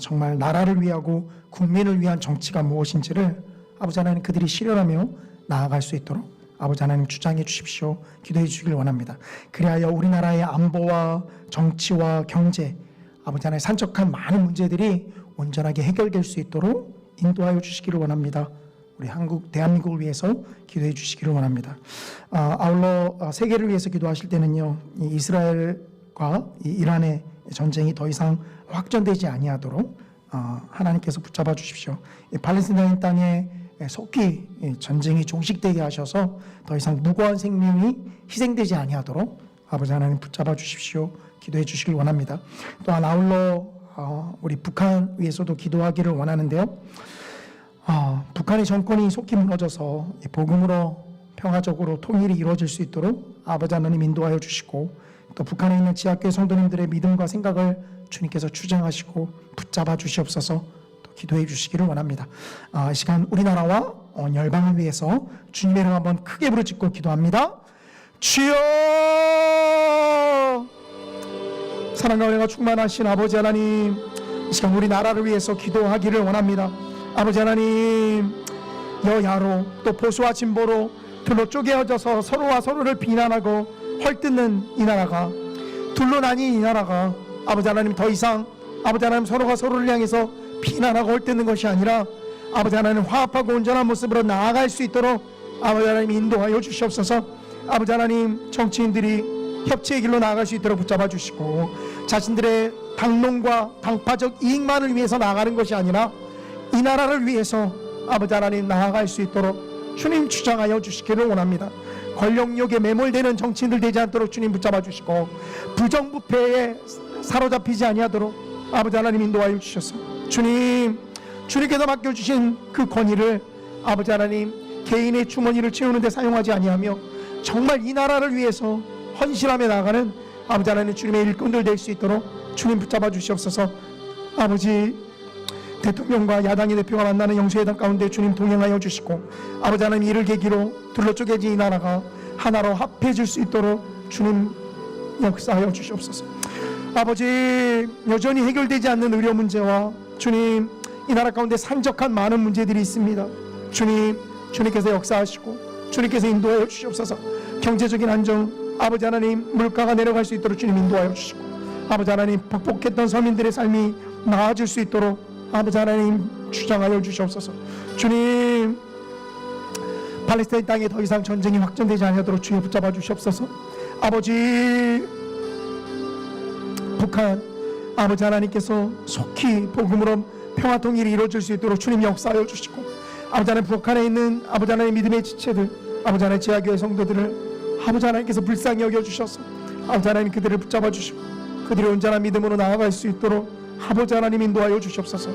정말 나라를 위하고 국민을 위한 정치가 무엇인지를 아버지 하나님 그들이 실현하며 나아갈 수 있도록 아버지 하나님 주장해 주십시오. 기도해 주시길 원합니다. 그리하여 우리나라의 안보와 정치와 경제 아버지 하나님 산적한 많은 문제들이 온전하게 해결될 수 있도록 인도하여 주시기를 원합니다. 우리 대한민국을 위해서 기도해 주시기를 원합니다. 아울러 세계를 위해서 기도하실 때는요, 이 이스라엘과 이 이란의 전쟁이 더 이상 확전되지 아니하도록 하나님께서 붙잡아 주십시오. 팔레스타인 땅에 속히 전쟁이 종식되게 하셔서 더 이상 무고한 생명이 희생되지 아니하도록 아버지 하나님 붙잡아 주십시오. 기도해 주시길 원합니다. 또한 아울러 우리 북한 위해서도 기도하기를 원하는데요. 북한의 정권이 속히 무너져서 복음으로 평화적으로 통일이 이루어질 수 있도록 아버지 하나님 인도하여 주시고 또 북한에 있는 지하교회 성도님들의 믿음과 생각을 주님께서 주장하시고 붙잡아 주시옵소서. 또 기도해 주시기를 원합니다. 이 시간 우리나라와 열방을 위해서 주님의 이름 한번 크게 부르짖고 기도합니다. 주여! 사랑과 은혜가 충만하신 아버지 하나님, 이 시간 우리나라를 위해서 기도하기를 원합니다. 아버지 하나님, 여야로 또 보수와 진보로 둘로 쪼개어져서 서로와 서로를 비난하고 헐뜯는 이 나라가, 둘로 나뉜 이 나라가 아버지 하나님 더 이상 아버지 하나님 서로가 서로를 향해서 비난하고 헐뜯는 것이 아니라 아버지 하나님 화합하고 온전한 모습으로 나아갈 수 있도록 아버지 하나님 인도하여 주시옵소서. 아버지 하나님, 정치인들이 협치의 길로 나아갈 수 있도록 붙잡아 주시고 자신들의 당론과 당파적 이익만을 위해서 나아가는 것이 아니라 이 나라를 위해서 아버지 하나님 나아갈 수 있도록 주님 주장하여 주시기를 원합니다. 권력욕에 매몰되는 정치인들 되지 않도록 주님 붙잡아 주시고, 부정부패에 사로잡히지 아니하도록 아버지 하나님 인도하여 주셔서, 주님께서 맡겨주신 그 권위를 아버지 하나님 개인의 주머니를 채우는 데 사용하지 아니하며 정말 이 나라를 위해서 헌신하며 나가는 아버지 하나님 주님의 일꾼들 될 수 있도록 주님 붙잡아 주시옵소서. 아버지, 대통령과 야당의 대표가 만나는 영수회담 가운데 주님 동행하여 주시고, 아버지 하나님 이를 계기로 둘러쪼개진 이 나라가 하나로 합해질 수 있도록 주님 역사하여 주시옵소서. 아버지, 여전히 해결되지 않는 의료 문제와 주님 이 나라 가운데 산적한 많은 문제들이 있습니다. 주님께서 역사하시고 주님께서 인도하여 주시옵소서. 경제적인 안정, 아버지 하나님 물가가 내려갈 수 있도록 주님 인도하여 주시고, 아버지 하나님 복복했던 서민들의 삶이 나아질 수 있도록 아버지 하나님 주장하여 주시옵소서. 주님, 팔레스타인 땅에 더 이상 전쟁이 확전되지 않도록 주여 붙잡아 주시옵소서. 아버지, 북한 아버지 하나님께서 속히 복음으로 평화 통일이 이루어질 수 있도록 주님 역사하여 주시고, 아버지 하나님 북한에 있는 아버지 하나님 믿음의 지체들, 아버지 하나님 지하교회 성도들을 아버지 하나님께서 불쌍히 여겨주셔서 아버지 하나님 그들을 붙잡아 주시고 그들이 온전한 믿음으로 나아갈 수 있도록 아버지 하나님 인도하여 주시옵소서.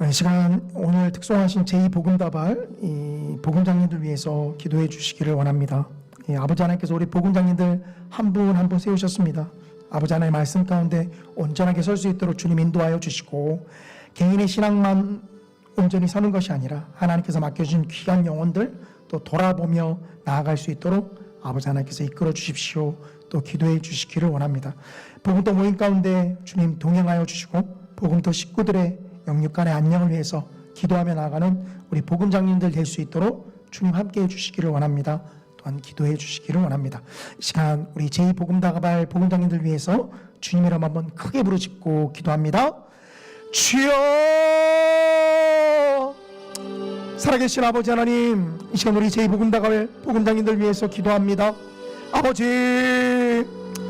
이 시간 오늘 특송하신 제2복음다발 이 복음장님들 위해서 기도해 주시기를 원합니다. 아버지 하나님께서 우리 복음장님들 한 분 한 분 세우셨습니다. 아버지 하나님의 말씀 가운데 온전하게 설 수 있도록 주님 인도하여 주시고, 개인의 신앙만 온전히 서는 것이 아니라 하나님께서 맡겨주신 귀한 영혼들 또 돌아보며 나아갈 수 있도록 아버지 하나님께서 이끌어 주십시오. 또 기도해 주시기를 원합니다. 복음도 모임 가운데 주님 동행하여 주시고, 복음도 식구들의 영육간의 안녕을 위해서 기도하며 나아가는 우리 복음장님들 될 수 있도록 주님 함께해 주시기를 원합니다. 또한 기도해 주시기를 원합니다. 이 시간 우리 제2복음다발 복음장님들 위해서 주님 이름 한번 크게 부르짖고 기도합니다. 주여, 살아계신 아버지 하나님, 이 시간 우리 제2복음다발 복음장님들 위해서 기도합니다. 아버지,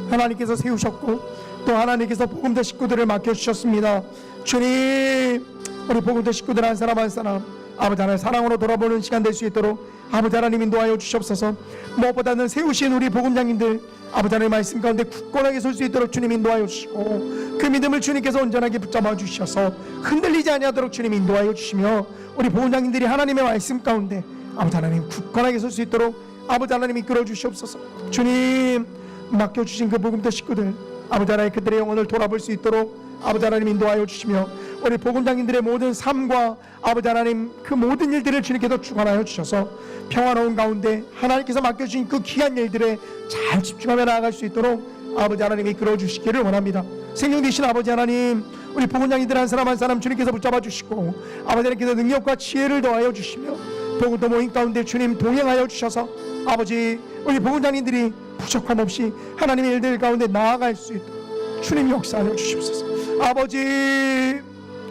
하나님께서 세우셨고 또 하나님께서 복음대 식구들을 맡겨주셨습니다. 주님, 우리 복음대 식구들 한 사람 한 사람 아버지 하나님 사랑으로 돌아보는 시간 될 수 있도록 아버지 하나님 인도하여 주시옵소서. 무엇보다는 세우신 우리 복음장님들 아버지 하나님의 말씀 가운데 굳건하게 설 수 있도록 주님 인도하여 주시고, 그 믿음을 주님께서 온전하게 붙잡아 주셔서 흔들리지 아니하도록 주님 인도하여 주시며, 우리 복음장님들이 하나님의 말씀 가운데 아버지 하나님 굳건하게 설 수 있도록 아버지 하나님 이끌어 주시옵소서. 주님, 맡겨주신 그 복음대 식구들 아버지 하나님 그들의 영혼을 돌아볼 수 있도록 아버지 하나님 인도하여 주시며, 우리 복음장님들의 모든 삶과 아버지 하나님 그 모든 일들을 주님께서 주관하여 주셔서 평화로운 가운데 하나님께서 맡겨주신 그 귀한 일들에 잘 집중하며 나아갈 수 있도록 아버지 하나님이 이끌어 주시기를 원합니다. 생명 되신 아버지 하나님, 우리 복음장님들 한 사람 한 사람 주님께서 붙잡아 주시고 아버지 하나님께서 능력과 지혜를 더하여 주시며, 복음도 모임 가운데 주님 동행하여 주셔서 아버지 우리 복음장님들이 부족함 없이 하나님의 일들 가운데 나아갈 수 있도록 주님 역사하여 주시옵소서. 아버지,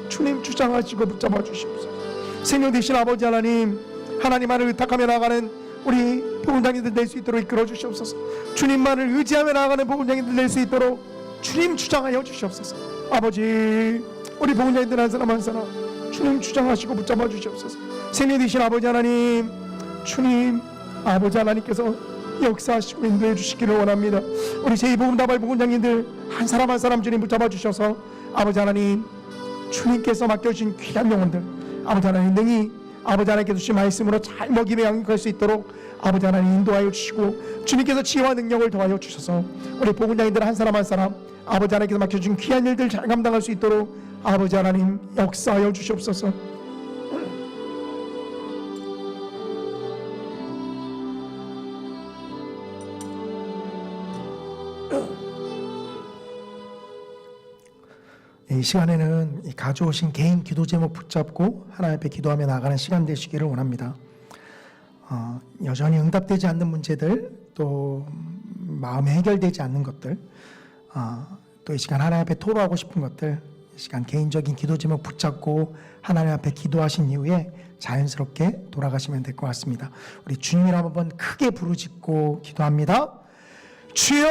주님 주장하시고 붙잡아 주시옵소서. 생명 되신 아버지 하나님, 하나님만을 의탁하며 나아가는 우리 복음장님들 될 수 있도록 이끌어 주시옵소서. 주님만을 의지하며 나아가는 복음장님들 될 수 있도록 주님 주장하여 주시옵소서. 아버지, 우리 복음장님들 한 사람 한 사람 주님 주장하시고 붙잡아 주시옵소서. 생명 되신 아버지 하나님, 주님 아버지 하나님께서 역사하시고 인도해 주시기를 원합니다. 우리 제2복음다발 복음장님들 한 사람 한 사람 주님 붙잡아 주셔서 아버지 하나님 주님께서 맡겨주신 귀한 영혼들 아버지 하나님 능히 아버지 하나님께서 주신 말씀으로 잘 먹이며 양육할 수 있도록 아버지 하나님 인도하여 주시고, 주님께서 지혜와 능력을 더하여 주셔서 우리 복음장님들 한 사람 한 사람 아버지 하나님께서 맡겨주신 귀한 일들 잘 감당할 수 있도록 아버지 하나님 역사하여 주시옵소서. 이 시간에는 가져오신 개인 기도 제목 붙잡고 하나님 앞에 기도하며 나가는 시간 되시기를 원합니다. 여전히 응답되지 않는 문제들, 또 마음에 해결되지 않는 것들, 또 이 시간 하나님 앞에 토로하고 싶은 것들, 이 시간 개인적인 기도 제목 붙잡고 하나님 앞에 기도하신 이후에 자연스럽게 돌아가시면 될 것 같습니다. 우리 주님이라 한번 크게 부르짖고 기도합니다. 주여,